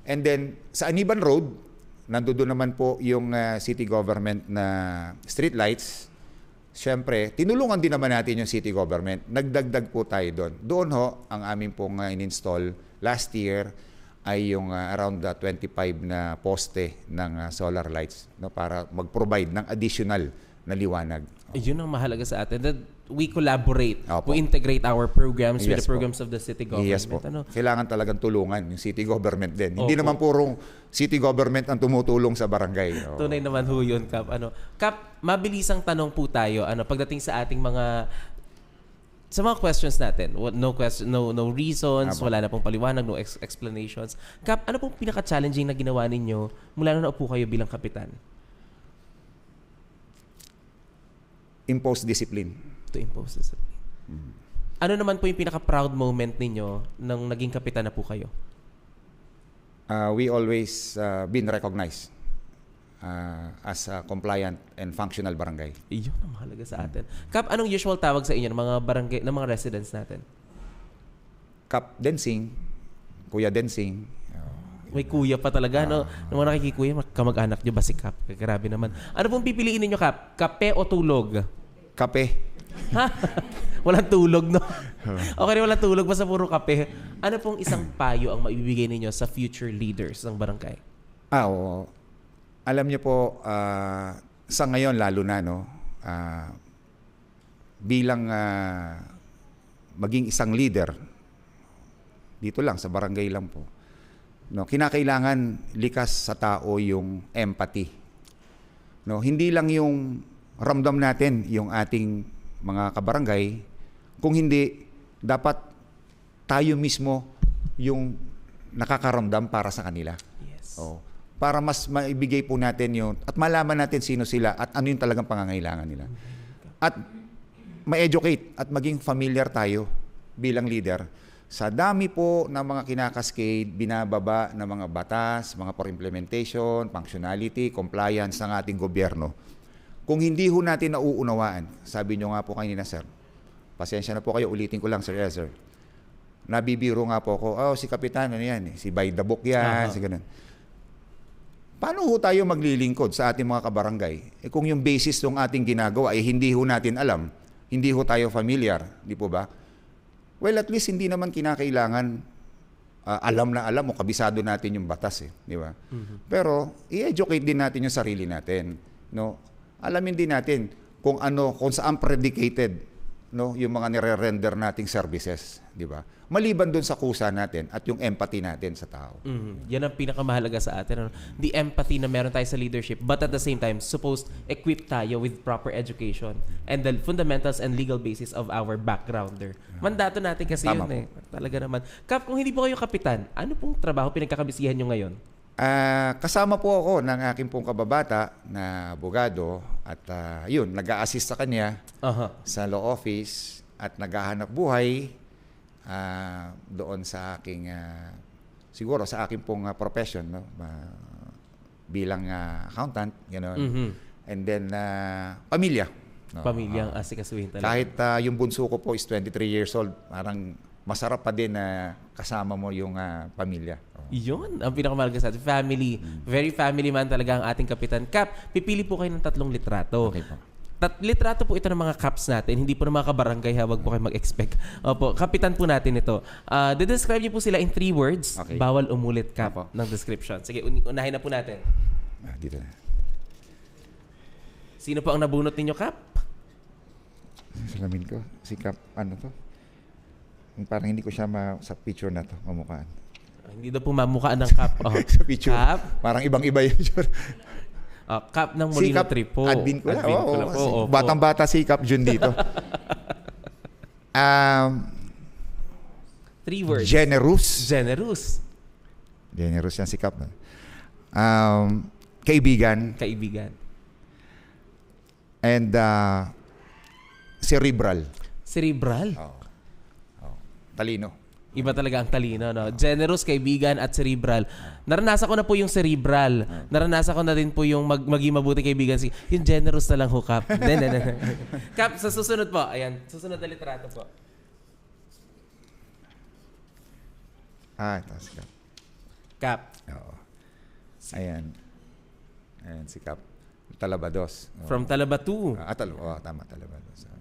And then sa Aniban Road, nandoon naman po yung city government na street lights. Siyempre, tinulungan din naman natin yung city government. Nagdagdag po tayo doon. Doon ho, ang aming pong in-install last year ay yung around 25 na poste ng solar lights para mag-provide ng additional na liwanag. Yun ang mahalaga sa atin. That we collaborate. We integrate our programs with the programs of the city government. Yes po. Kailangan talagang tulungan yung city government din. Hindi naman purong city government ang tumutulong sa barangay. Tunay naman ho yun, Kap. Kap, mabilisang tanong po tayo pagdating sa ating mga sa mga questions natin, no reasons, Apo. wala na pong paliwanag, no explanations. Kap, ano pong pinaka-challenging na ginawa ninyo mula na naupo kayo bilang kapitan? Impose discipline. To impose discipline. Ano naman po yung pinaka-proud moment ninyo nang naging kapitan na po kayo? We always been recognized as a compliant and functional barangay. Iyon ang mahalaga sa atin. Kap, anong usual tawag sa inyo ng mga barangay, ng mga residents natin? Kap Densing, Kuya Densing. May kuya pa talaga, no? Nung mga nakikikuya, kamag-anak nyo ba si Kap? Grabe naman. Ano pong pipiliin ninyo, Kap? Kape o tulog? Kape. Ha? Walang tulog, no? Okay, walang tulog, basta puro kape. Ano pong isang payo ang maibibigay ninyo sa future leaders ng barangay? Oo. Alam niyo po, sa ngayon lalo na, no, bilang maging isang leader, dito lang, sa barangay lang po, no, kinakailangan likas sa tao yung empathy. No, hindi lang yung ramdam natin yung ating mga kabarangay, kung hindi, dapat tayo mismo yung nakakaramdam para sa kanila. Yes. Para mas maibigay po natin yun at malaman natin sino sila at ano yung talagang pangangailangan nila. At ma-educate at maging familiar tayo bilang leader sa dami po ng mga kinakascade, binababa ng mga batas, mga for implementation, functionality, compliance ng ating gobyerno. Kung hindi ho natin nauunawaan, sabi nyo nga po kanina, sir, pasensya na po kayo, ulitin ko lang, Sir Ezer. Nabibiro nga po ako, si Kapitan, ano yan, si By the Book yan, si ganun. Paano ho tayo maglilingkod sa ating mga kabarangay? Kung yung basis ng ating ginagawa ay hindi ho natin alam, hindi ho tayo familiar, di po ba? Well, at least hindi naman kinakailangan alam na alam o kabisado natin yung batas, di ba? Pero i-educate din natin yung sarili natin, no? Alamin din natin kung saan predicated, no, yung mga nire-render nating services, di ba? Maliban doon sa kusa natin at yung empathy natin sa tao. Yan ang pinakamahalaga sa atin. Ano? The empathy na meron tayo sa leadership, but at the same time, supposed equip tayo with proper education and the fundamentals and legal basis of our backgrounder. Mandato natin kasi Tama yun Talaga naman. Kap, kung hindi po kayo kapitan, ano pong trabaho pinagkakabisihan nyo ngayon? Kasama po ako ng aking pong kababata na abogado at yun, nag-a-assist sa kanya sa law office at naghahanap buhay doon sa aking siguro sa aking pong profession, no, bilang accountant, gano'n. And then pamilya, no? Pamilyang asikasuhin talaga. Kahit yung bunso ko po is 23 years old, parang masarap pa din na kasama mo yung pamilya. Yun, ang pinakamahalaga sa atin. Family. Very family man talaga ang ating kapitan. Kap, pipili po kayo ng 3 litrato. Okay po. Litrato po ito ng mga caps natin. Hindi po ng mga kabarangay. Huwag po kayo mag-expect. Opo, kapitan po natin ito. De-describe niyo po sila in 3 words. Okay. Bawal umulit, Kap, Apo. ng description. Sige, unahin na po natin. Dito na. Sino po ang nabunot ninyo, Kap? Salamin ko. Si Kap, ano to? Parang hindi ko siya sa picture na to, mamukhaan. Hindi daw po mamukhaan ng Kap. Sa picture. Kap? Parang ibang-iba yung picture. Kap ng Molino Si Kap, Tripo. admin ko lang. Admin ko lang po. Opo. Batang-bata si Kap Jun dito. 3 words. Generous. Generous. Yan si Kap. Kaibigan. Kaibigan. And cerebral. Cerebral. Talino. Iba talaga ang talino, no? Generous, kaibigan, at cerebral. Naranasan ko na po yung cerebral. Naranasan ko na din po yung maging mabuti kaibigan. Yung generous na lang ho, Kap. Kap, sa susunod po. Ayan, susunod na litrato po. Ito si Kap. Kap. Oo. Ayan. Ayan si Kap. Talabados. From Talabatu. Tama, Talabados.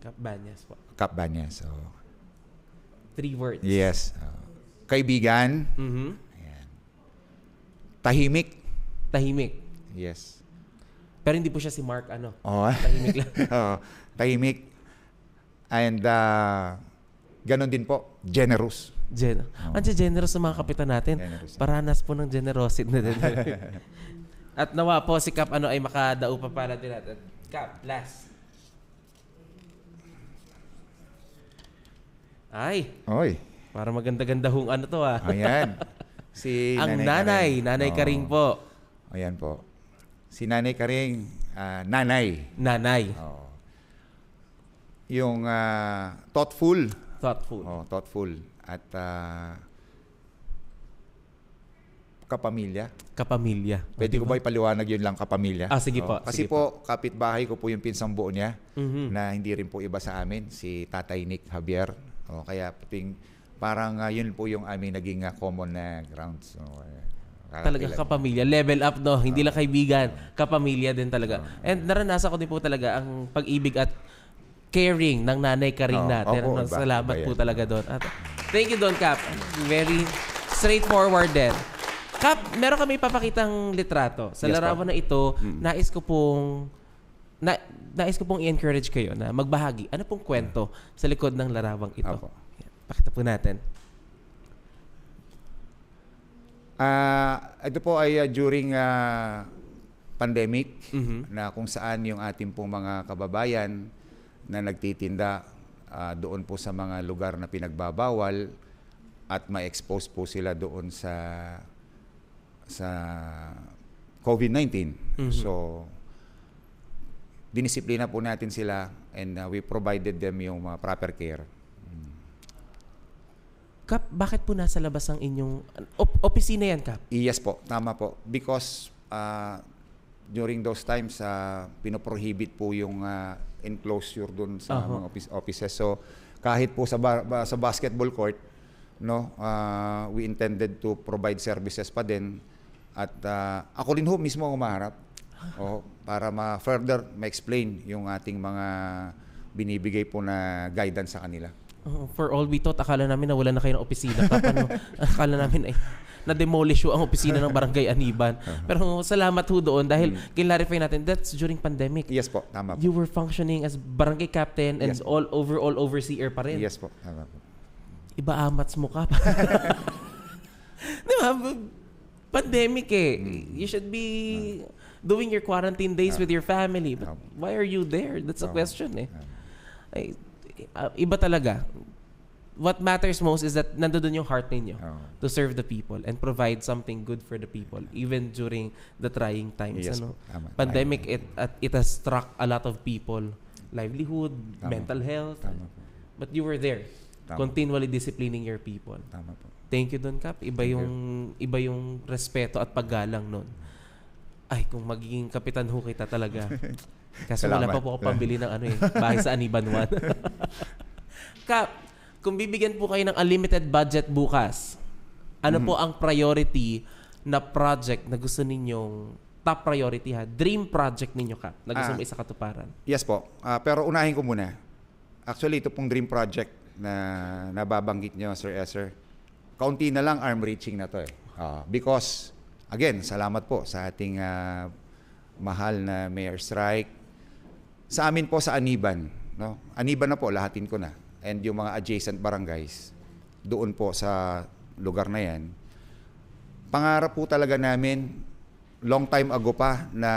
Kap Banyas po. Kap Banyas. 3 words. Yes. Kaibigan. Ayan. Tahimik. Tahimik. Yes. Pero hindi po siya si Mark, Tahimik lang. Tahimik. And ganon din po, generous. Andiyan generous sa mga kapitan natin. Generous. Paranas po ng generosity. At nawa po si Kap ay makadao pa para din natin. Kap, last. Ay, Oy. para maganda-ganda hong ano to ah. Ayan. Si Ang nanay Oo. Karing po. Ayan po. Si Nanay Karing, nanay. Nanay. Oo. Yung thoughtful. Thoughtful. Thoughtful. At kapamilya. Kapamilya. Pwede ko ba ipaliwanag yun lang, kapamilya? Sige po. Kasi Sige po, kapitbahay ko po yung pinsang buo niya Mhm. na hindi rin po iba sa amin, si Tatay Nick Javier. Kaya parang yun po yung aming naging common na ground. So, Talaga kapamilya. Level up, no? Hindi lang kaibigan. Kapamilya din talaga. And naranasan ko din po talaga ang pag-ibig at caring ng Nanay Karing natin. opo, Ano, iba. salamat Iba po yan. talaga doon. At thank you doon, Kap. Very straightforward din. Kap, meron kami papakitang litrato. Sa Yes, larawan na ito, nais ko pong i-encourage kayo na magbahagi. Ano pong kwento sa likod ng larawang ito? Opo. Yan, pakita po natin. Ito po ay during pandemic Mhm. na kung saan yung ating pong mga kababayan na nagtitinda doon po sa mga lugar na pinagbabawal at ma-expose po sila doon sa COVID-19. So, dinisiplina po natin sila and we provided them yung proper care. Kap, bakit po nasa labas ang inyong opisina yan, Kap? Yes po, tama po. Because during those times, pinoprohibit po yung enclosure doon sa mga offices. So, kahit po sa basketball court, no, we intended to provide services pa din. At ako rin ho mismo umaharap para further ma-explain yung ating mga binibigay po na guidance sa kanila. For all we thought, akala namin na wala na kayo ng opisina. Kap, ano? Akala namin ay na-demolish yung ang opisina ng Barangay Aniban. Pero salamat ho doon dahil clarify natin, that's during pandemic. Yes po, tama po. You were functioning as barangay captain and Yes. all overseer pa rin. Yes po, tama po. Iba amats mo, Kap. Di ba? Pandemic eh. You should be doing your quarantine days with your family. But why are you there? That's a question eh. Ay, iba talaga. What matters most is that nandoon yung heart ninyo to serve the people and provide something good for the people even during the trying times. Yes, Ano? tama. Pandemic, it has struck a lot of people. Livelihood, mental health. Tama po. But you were there, Tama. continually disciplining your people. Tama po. Thank you doon, Kap. Iba yung respeto at paggalang noon. Ay, kung magiging kapitan ho kita talaga. Kasi wala pa Salamat. po ako pambili ng bahay sa Aniban 1. Kap, kung bibigyan po kayo ng unlimited budget bukas, ano po ang priority na project na gusto ninyong top priority dream project ninyo, Kap, na gusto mo isa katuparan? Yes po. Pero unahin ko muna. Actually, ito pong dream project na nababanggit nyo, Sir Esser, kaunti na lang arm-reaching na to eh. Because, again, salamat po sa ating mahal na Mayor Strike. Sa amin po sa Aniban, no? Aniban na po, lahatin ko na. And yung mga adjacent barangays, doon po sa lugar na yan, pangarap po talaga namin, long time ago pa, na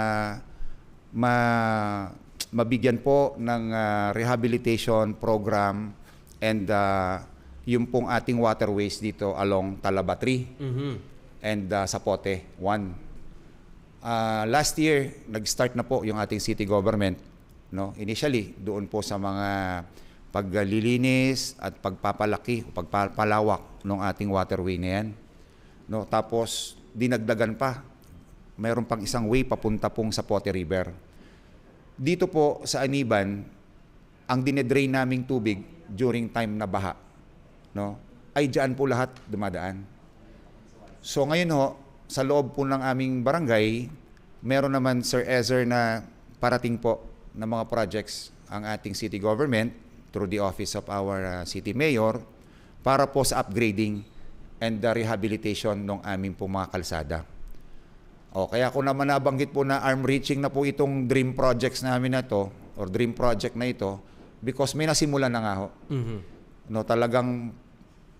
mabigyan po ng rehabilitation program and yung pong ating waterways dito along Talabatri and Zapote 1. Last year, nag-start na po yung ating city government. No? Initially, doon po sa mga paglilinis at pagpapalaki, pagpapalawak ng ating waterway na yan. No? Tapos, dinagdagan pa. Mayroon pang isang way papunta pong sa Zapote River. Dito po sa Aniban, ang dinedrain naming tubig during time na baha, no, ay dyan po lahat dumadaan. So ngayon ho, sa loob po ng aming barangay, meron naman, Sir Ezer, na parating po na mga projects ang ating city government through the office of our city mayor para po sa upgrading and the rehabilitation ng aming po mga kalsada. Kaya kung naman nabanggit po na arm-reaching na po itong dream projects namin na to or dream project na ito because may nasimulan na nga ho. No, talagang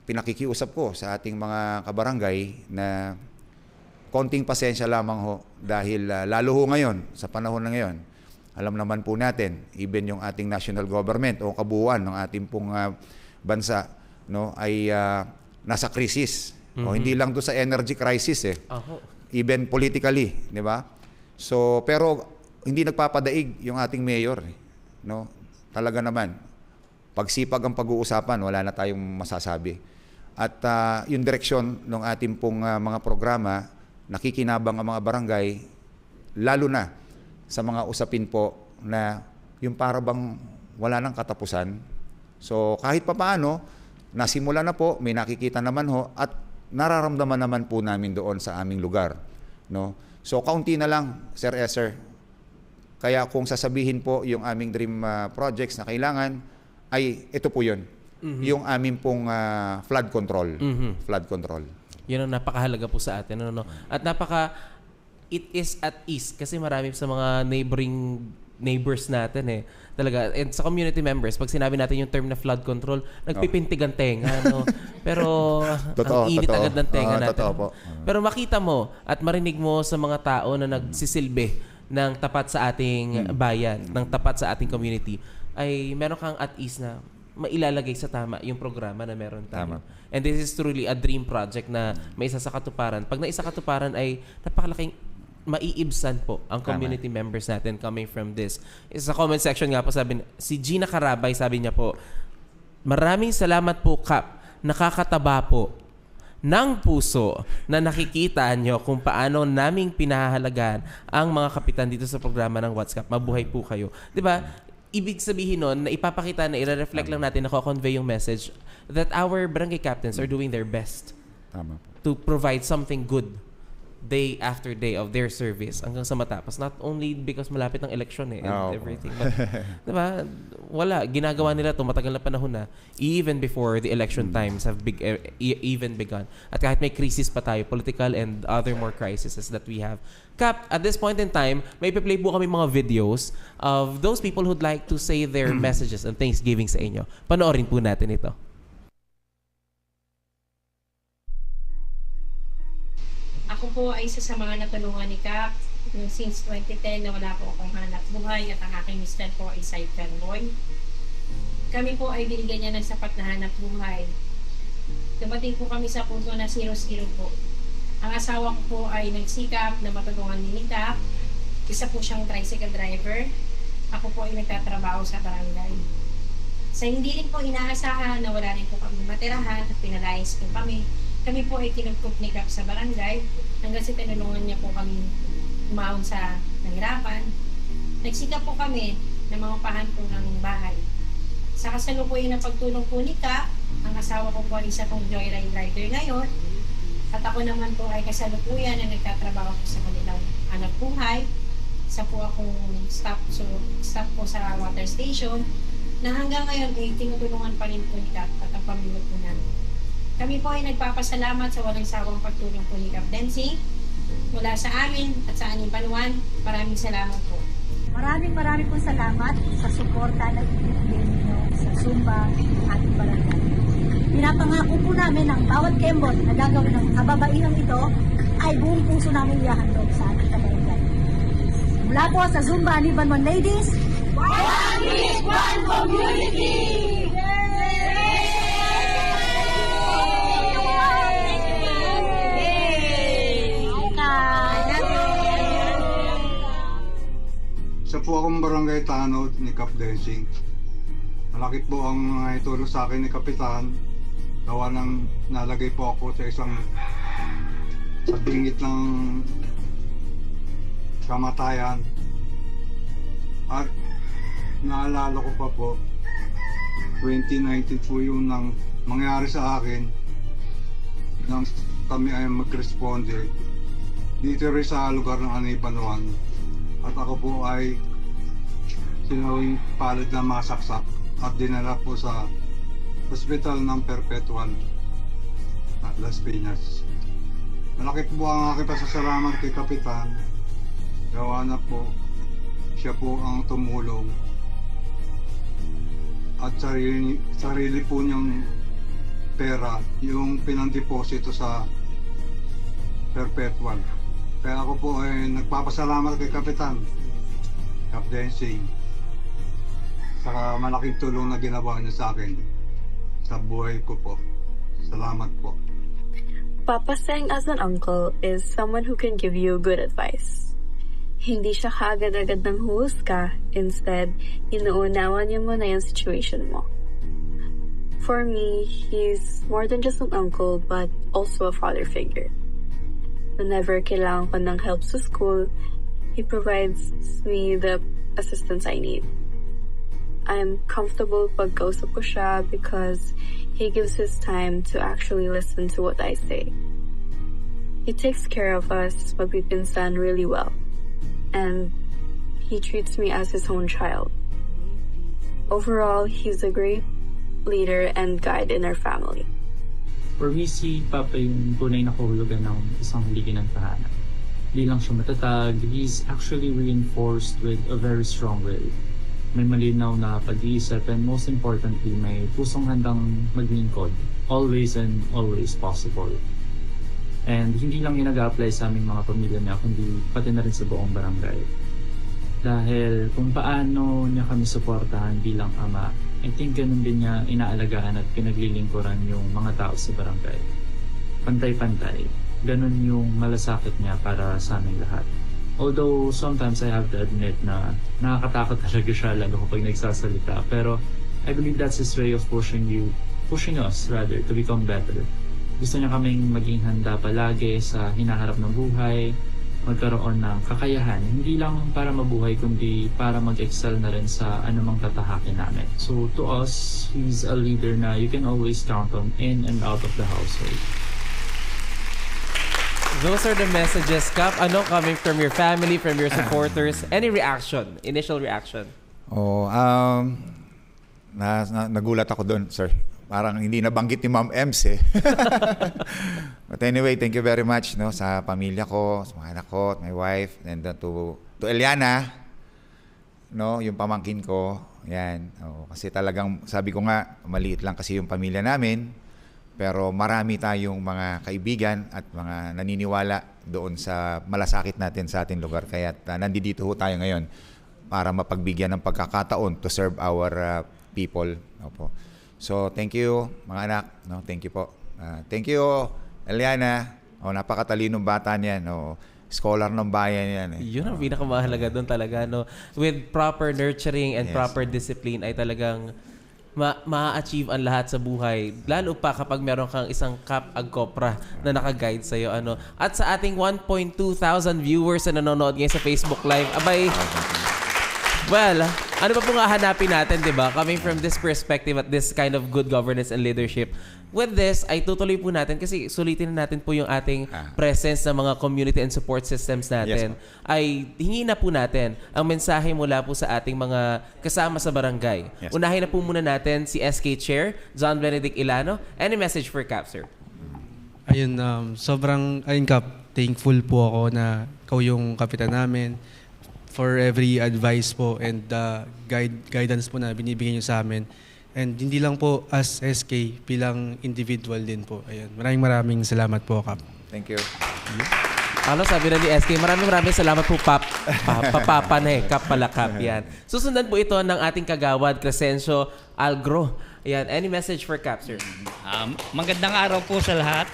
pinakikiusap ko sa ating mga kabarangay na konting pasensya lamang ho dahil lalo ho ngayon, sa panahon na ngayon, alam naman po natin, even yung ating national government o kabuuan ng ating pong bansa no, ay nasa krisis. O, hindi lang doon sa energy crisis even politically, di ba? So, pero hindi nagpapadaig yung ating mayor, no? Talaga naman, pagsipag ang pag-uusapan, wala na tayong masasabi. At yung direksyon ng ating pong mga programa, nakikinabang ang mga barangay, lalo na sa mga usapin po na yung para bang wala nang katapusan. So kahit papaano, nasimula na po, may nakikita naman ho, at nararamdaman naman po namin doon sa aming lugar, no? So kaunti na lang, Sir Esser. Kaya kung sasabihin po yung aming dream projects na kailangan, ay ito po yun. Yung aming pong flood control. Flood control. Yun ang napakahalaga po sa atin. Ano? At it is at ease kasi marami sa mga neighbors natin talaga. And sa community members, pag sinabi natin yung term na flood control, nagpipintig ang tenga. No? Pero ang init agad ng tenga natin. Pero makita mo at marinig mo sa mga tao na nagsisilbi ng tapat sa ating bayan, ng tapat sa ating community, ay meron kang at ease na mailalagay sa tama yung programa na meron tayo. And this is truly a dream project na may isa sa katuparan. Pag naisa katuparan ay napakalaking maiibsan po ang community members natin coming from this. Sa comment section nga po sabi, si Gina Carabay sabi niya po, maraming salamat po Kap, nakakataba po ng puso na nakikita nyo kung paano naming pinahahalagaan ang mga kapitan dito sa programa ng WhatsApp. Mabuhay po kayo. Diba? Ibig sabihin nun na ipapakita na i-reflect lang natin, nako-convey yung message that our barangay captains are doing their best to provide something good day after day of their service hanggang sa matapos. Not only because malapit ng election and everything. But, diba? Wala. Ginagawa nila ito matagal na panahon na even before the election times have even begun. At kahit may crisis pa tayo, political and other more crises that we have. Kap, at this point in time, may play po kami mga videos of those people who'd like to say their messages and Thanksgiving sa inyo. Panoorin po natin ito. Ako po ay isa sa mga natulungan ni Kap since 2010 na wala po akong hanap buhay at ang aking mister po ay sidecar boy. Kami po ay binigyan niya ng sapat na hanap buhay. Dumating po kami sa punto na 0-0 po. Ang asawa ko po ay nagsikap na matulungan ni Kap. Isa po siyang tricycle driver. Ako po ay nagtatrabaho sa barangay. Sa hindi rin po inaasahan na wala rin po kami matirahan at pinalayas po kami. Kami po ay tinugtog ni Kap sa barangay hanggang sa tinulungan niya po kami umahon sa nahirapan. Nagsikap po kami na mangupahan po ng bahay. Sa kasalukuyan ng pagtulong po ni Kap, ang asawa ko po ay isa pong joyride rider ngayon. At ako naman po ay kasalukuyan na nagtatrabaho po sa kanilang anak buhay. Isa po akong staff po sa water station na hanggang ngayon ay tinutulungan pa rin po ni Kap at ang pamilya po namin. Kami po ay nagpapasalamat sa walang sawang pagtulong po ni Kap Densing mula sa amin at sa aming banuan. Maraming salamat po. Maraming pong salamat sa suporta na ibibigay ninyo sa Zumba ng ating barangay. Pinapangako po namin ang bawat kembot na gagawin ng kababaihang ito ay buong puso namin ihahandog sa ating kabarangay. Mula po sa Zumba Aniban 1 Ladies, One Peace, One Community! Isa po akong barangay tanod ni Kap Densing. Malaki po ang mga itulong sa akin ni Kapitan. Gawa ng nalagay po ako sa bingit ng kamatayan. At naalala ko pa po, 2019 po yung nang mangyari sa akin nang kami ay mag-responde dito rin sa lugar ng Aniban 1. At ako po ay sinawing palad na masaksak at dinala po sa hospital ng Perpetual at Las Piñas. Malaki po ang aking pasasalamat kay Kapitan. Gawa na po siya po ang tumulong at sarili po niyang pera yung pinandeposito sa Perpetual. Kaya ako po ay nagpapasalamat kay Kapitan Kap Densing sa malaking tulong na ginawa niya sa akin sa buhay ko po. Salamat po. Papa Seng as an uncle is someone who can give you good advice. Hindi siya kaagad-agad ng huhusga. Instead, inuunawan niya muna yung situation mo. For me, he's more than just an uncle, but also a father figure. Whenever kailangan ko ng help sa school, he provides me the assistance I need. I'm comfortable pag-kausap ko siya because he gives his time to actually listen to what I say. He takes care of us, magpipinsan, really well. And he treats me as his own child. Overall, he's a great leader and guide in our family. For me, si Papa yung tunay na kahulugan ng isang liginan tahanan. Di lang siya matatag, he's actually reinforced with a very strong will. May malinaw na pag-iisip, and most importantly, may pusong handang maglingkod. Always and always possible. And hindi lang yung nag-a-apply sa aming mga pamilya niya, kundi pati na rin sa buong barangay. Dahil kung paano niya kami suportahan bilang ama, I think ganun din niya inaalagaan at pinaglilingkuran yung mga tao sa barangay. Pantay-pantay. Ganun yung malasakit niya para sa aming lahat. Although sometimes I have to admit na nakakatakot talaga siya lalo kapag nagsasalita. Pero I believe that's his way of pushing us rather to become better. Gusto niya kaming maging handa palagi sa hinaharap ng buhay, magkaroon ng kakayahan, hindi lang para mabuhay kundi para mag-excel na rin sa anumang tatahakin namin. So to us, he's a leader na you can always count on in and out of the household. Those are the messages, Kap. Ano coming from your family, from your supporters? Any reaction? Initial reaction? Nagulat ako doon, sir. Parang hindi nabanggit ni Ma'am Ems eh. But anyway, thank you very much no, sa pamilya ko, sa mga anak ko, my wife, and to Eliana, no, yung pamangkin ko. Yan. Kasi talagang, sabi ko nga, maliit lang kasi yung pamilya namin. Pero marami tayong mga kaibigan at mga naniniwala doon sa malasakit natin sa ating lugar. Kaya nandito ho tayo ngayon para mapagbigyan ng pagkakataon to serve our people. Opo. So thank you mga anak. No, thank you po. Thank you Eliana. Napakatalinong bata niyan. Scholar ng bayan yan. Yun ang pinakamahalaga doon talaga. No? With proper nurturing and proper discipline ay talagang ma-achieve ang lahat sa buhay. Lalo pa kapag meron kang isang Kap Agkopra na naka-guide sa'yo. At sa ating 1.2 thousand viewers na nanonood ngayon sa Facebook Live, abay, well, ano pa pong hahanapin natin, di ba? Coming from this perspective at this kind of good governance and leadership. With this, ay tutuloy po natin kasi sulitin na natin po yung ating presence ng mga community and support systems natin. Yes, ay hingi na po natin ang mensahe mula po sa ating mga kasama sa barangay. Yes, unahin na po muna natin si SK Chair, John Benedict Ilano. Any message for Kap, sir? Ayun, Kap, thankful po ako na ikaw yung kapitan namin for every advice po and guidance po na binibigay niyo sa amin. And hindi lang po as SK, bilang individual din po. Ayun. Maraming salamat po, Kap. Thank you. Sabi na ni SK, maraming salamat po, Pap. Papa na Kap pala, Kap. Yan. Susundan po ito ng ating kagawad, Crescencio Algro. Yan. Any message for Kap, sir? Magandang araw po sa lahat.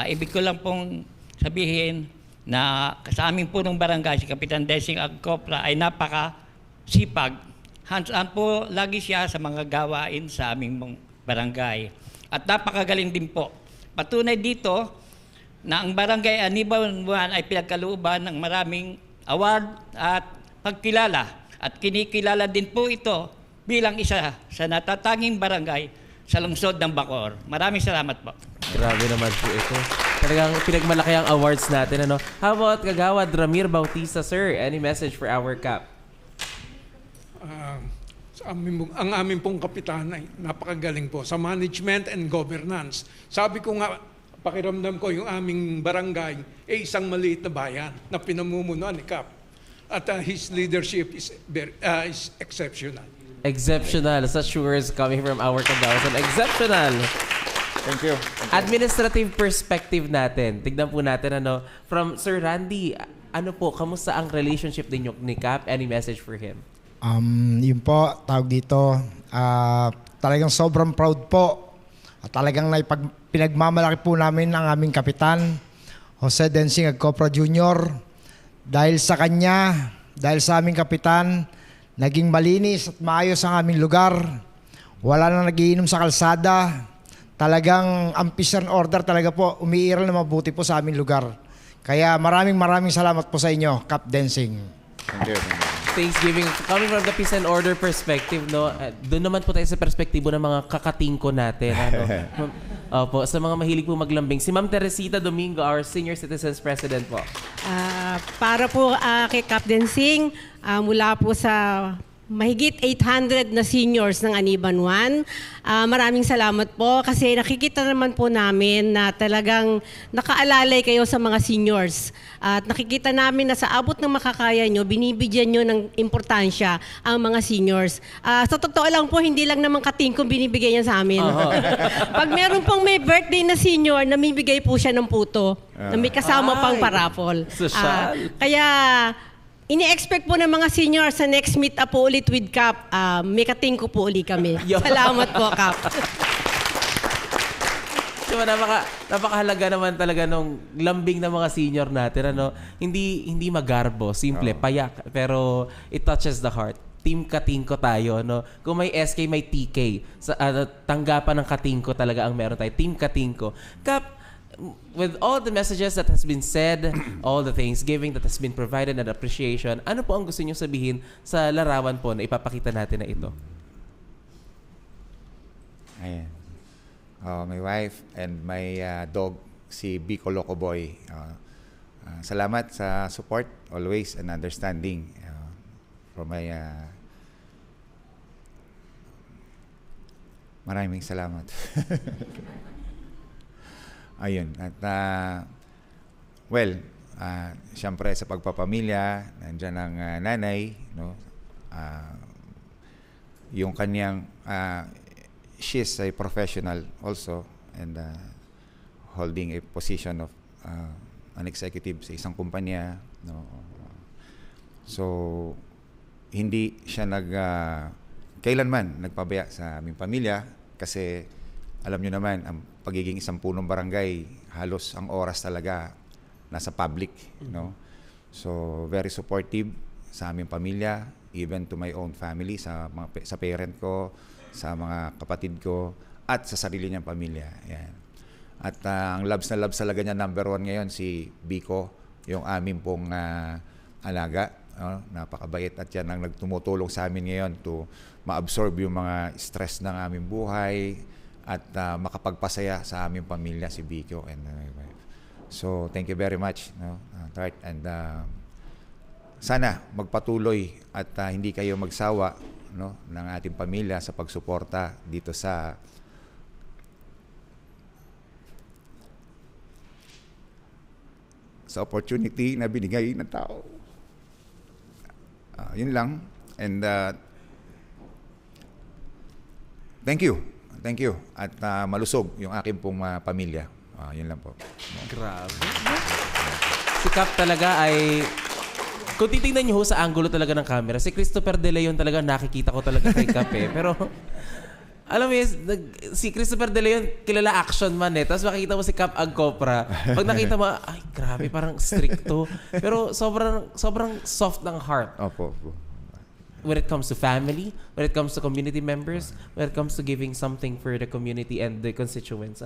Ibig ko lang pong sabihin na sa aming punong barangay, si Kapitan Dessing Agkopra ay napaka-sipag. Hands-on po lagi siya sa mga gawain sa aming barangay. At napakagaling din po. Patunay dito na ang Barangay Aniban 1 ay pinagkalooban ng maraming award at pagkilala. At kinikilala din po ito bilang isa sa natatanging barangay sa lungsod ng Bacoor. Maraming salamat po. Grabe naman po ito. Talagang pinagmalaki ang awards natin. How about Kagawad Ramir Bautista, sir? Any message for our Kap? Ang aming pong kapitan ay napakagaling po sa management and governance. Sabi ko nga, pakiramdam ko yung aming barangay ay isang maliit na bayan na pinamumunuan ni Kap. At his leadership is exceptional. Exceptional. Such words coming from our Kagawad. Exceptional. Thank you. Administrative perspective natin. Tignan po natin from Sir Randy, kamusta ang relationship ninyo ni Kap? Any message for him? Yun po, tawag dito, talagang sobrang proud po. At talagang pinagmamalaki po namin ang aming kapitan, Jose Densing Agcopra Jr. Dahil sa kanya, dahil sa aming kapitan, naging malinis at maayos ang aming lugar. Wala na nagiinom sa kalsada. Talagang ang peace and order talaga po, umiiral na mabuti po sa aming lugar. Kaya maraming salamat po sa inyo, Cap Densing. Thank you. Thanksgiving, coming from the peace and order perspective, no, doon naman po tayo sa perspektibo ng mga kakatingko natin. Ano? Opo, sa mga mahilig po maglambing. Si Ma'am Teresita Domingo, our Senior Citizens President po. Para po kay Cap Densing, mula po sa mahigit 800 na seniors ng Aniban 1. Maraming salamat po kasi nakikita naman po namin na talagang nakaalalay kayo sa mga seniors. At nakikita namin na sa abot ng makakaya nyo, binibigyan nyo ng importansya ang mga seniors. Sa totoo lang po, hindi lang naman katingkong binibigay niya sa amin. Pag meron pong may birthday na senior, namibigay po siya ng puto na may kasama pang parapol. Kaya ini-expect po ng mga senior sa next meet up po ulit with Cap, may katingko po ulit kami. Salamat po, Cap. Diba, napakahalaga naman talaga nung lambing ng mga senior natin. Ano? Hindi magarbo, simple, payak, pero it touches the heart. Team Katingko tayo. No? Kung may SK, may TK. Tanggapan ng Katingko talaga ang meron tayo. Team Katingko. Cap, with all the messages that has been said, all the Thanksgiving that has been provided and appreciation, ano po ang gusto niyo sabihin sa larawan po na ipapakita natin na ito? Ayan. My wife and my dog, si Biko Loco Boy. Salamat sa support, always, and understanding from my... maraming salamat. Ayun. At, siyempre sa pagpapamilya, nandiyan ang nanay, no? Yung kanyang, she's a professional also and holding a position of an executive sa isang kumpanya, no? So, hindi siya kailanman nagpabaya sa aming pamilya kasi alam nyo naman, ang pagiging isang punong barangay, halos ang oras talaga nasa public, no? So, very supportive sa aming pamilya, even to my own family, sa parent ko, sa mga kapatid ko, at sa sarili niyang pamilya. Yan. At ang loves na loves talaga niya, number 1 ngayon, si Biko, yung aming pong alaga. Napakabait at yan ang nagtumutulong sa amin ngayon to ma-absorb yung mga stress ng aming buhay, at makapagpasaya sa aming pamilya, si Biko and my wife. So, thank you very much. No? And sana magpatuloy at hindi kayo magsawa, no, ng ating pamilya sa pagsuporta dito sa opportunity na binigay ng tao. Yun lang. And thank you. Thank you. At malusog yung aking pong pamilya. Yun lang po. Grabe. Si Cap talaga ay... Kung titignan niyo sa angulo talaga ng camera, si Christopher De Leon talaga nakikita ko talaga kay Cap eh. Pero... Alam mo si Christopher De Leon, kilala action man eh. Tapos makikita mo si Cap Agcopra. Pag nakita mo, ay grabe, parang stricto. Pero sobrang soft ng heart. Opo. When it comes to family, when it comes to community members, when it comes to giving something for the community and the constituents.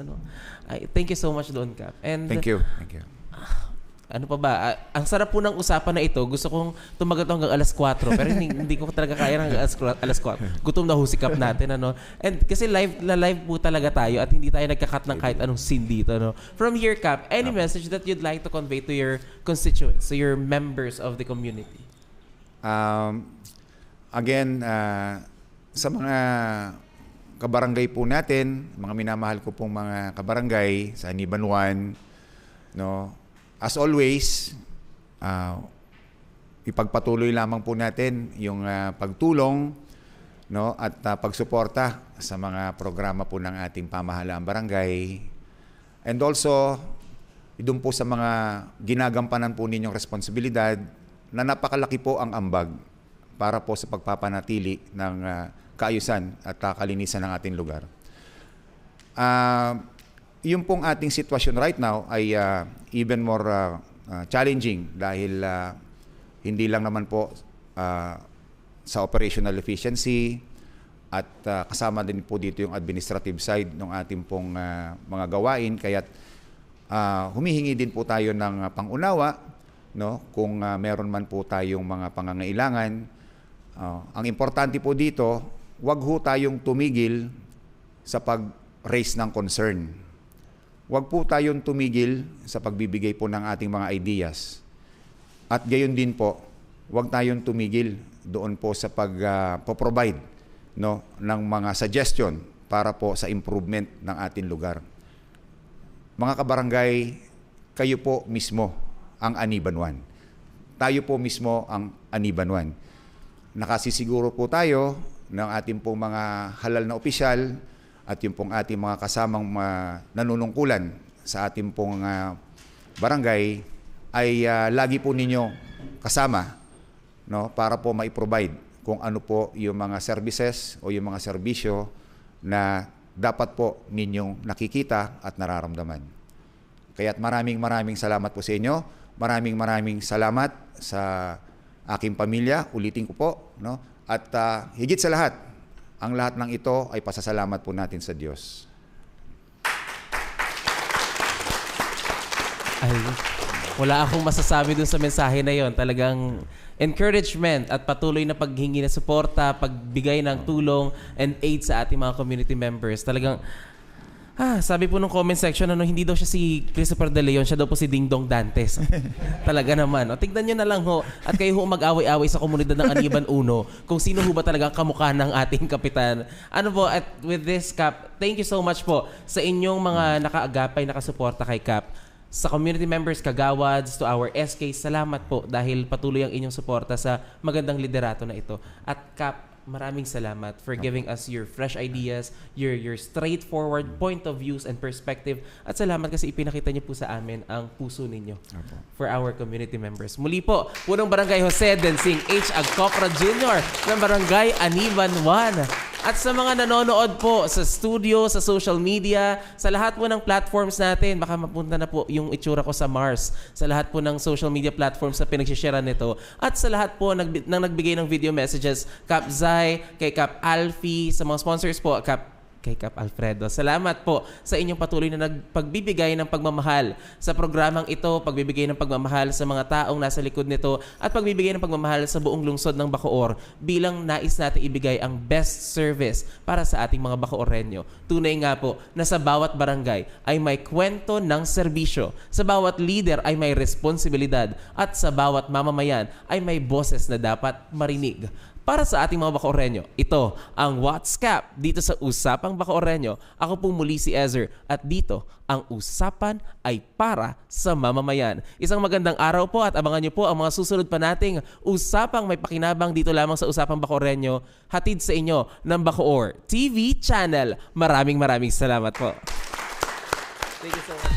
Thank you so much doon, Cap. And Thank you. Ano pa ba? Ang sarap po ng usapan na ito. Gusto kong tumagal hanggang alas 4. Pero hindi ko talaga kaya hanggang alas 4. Gutom na husikap natin. And kasi live po talaga tayo at hindi tayo nagkakat ng kahit anong scene dito. From here, Cap, any message that you'd like to convey to your constituents, to your members of the community? Again, sa mga kabarangay po natin, mga minamahal ko pong mga kabarangay sa Aniban 1, no? As always, ipagpatuloy lamang po natin yung pagtulong, no, at pagsuporta sa mga programa po ng ating pamahalaang barangay. And also, doon po sa mga ginagampanan po ninyong responsibilidad na napakalaki po ang ambag para po sa pagpapanatili ng kaayusan at kalinisan ng ating lugar. Yung pong ating sitwasyon right now ay even more challenging dahil hindi lang naman po sa operational efficiency at kasama din po dito yung administrative side ng ating pong mga gawain. Kaya't humihingi din po tayo ng pangunawa, no, kung meron man po tayong mga pangangailangan. Ang importante po dito, wag ho tayong tumigil sa pag-raise ng concern. Wag po tayong tumigil sa pagbibigay po ng ating mga ideas. At gayon din po, wag tayong tumigil doon po sa pag-provide no, ng mga suggestion para po sa improvement ng ating lugar. Mga kabarangay, kayo po mismo ang Aniban 1. Tayo po mismo ang Aniban 1. Nakasisiguro po tayo ng ating pong mga halal na opisyal at yung pong ating mga kasamang nanunungkulan sa ating pong barangay ay lagi po ninyo kasama, no, para po mai-provide kung ano po yung mga services o yung mga serbisyo na dapat po ninyong nakikita at nararamdaman. Kaya't maraming salamat po sa inyo. Maraming salamat sa aking pamilya, ulitin ko po, no? At higit sa lahat, ang lahat ng ito ay pasasalamat po natin sa Diyos. Ay, wala akong masasabi dun sa mensahe na yon. Talagang encouragement at patuloy na paghingi ng suporta, pagbigay ng tulong and aid sa ating mga community members. Talagang, sabi po nung comment section, hindi daw siya si Christopher De Leon, siya daw po si Ding Dong Dantes. Talaga naman. Tignan nyo na lang ho. At kayo ho mag-away-away sa komunidad ng Aniban 1 kung sino ho ba talaga kamukha ng ating kapitan. Ano po, at with this, Kap, thank you so much po sa inyong mga nakaagapay, nakasuporta kay Kap. Sa community members, kagawads, to our SK, salamat po dahil patuloy ang inyong suporta sa magandang liderato na ito. At Kap, maraming salamat for giving us your fresh ideas, your straightforward point of views and perspective. At salamat kasi ipinakita niyo po sa amin ang puso ninyo for our community members. Muli po, Punong Barangay Jose Densing H. Agcopra Jr. ng Barangay Aniban 1. At sa mga nanonood po sa studio, sa social media, sa lahat po ng platforms natin, baka mapunta na po yung itsura ko sa Mars, sa lahat po ng social media platforms na pinagsisharean nito, at sa lahat po ng nagbigay ng video messages, Kap Zai, kay Kap Alfie, sa mga sponsors po, kay Kap Alfredo. Salamat po sa inyong patuloy na pagbibigay ng pagmamahal sa programang ito, pagbibigay ng pagmamahal sa mga taong nasa likod nito, at pagbibigay ng pagmamahal sa buong lungsod ng Bacoor bilang nais natin ibigay ang best service para sa ating mga Bacoorenyo. Tunay nga po na sa bawat barangay ay may kwento ng serbisyo, sa bawat leader ay may responsibilidad, at sa bawat mamamayan ay may boses na dapat marinig. Para sa ating mga Bacoorenyo, ito ang What's Kap dito sa Usapang Bacoorenyo. Ako po muli si Ezer at dito ang usapan ay para sa mamamayan. Isang magandang araw po at abangan niyo po ang mga susunod pa nating Usapang may pakinabang dito lamang sa Usapang Bacoorenyo, hatid sa inyo ng Bacoor TV Channel. Maraming salamat po. Thank you so much.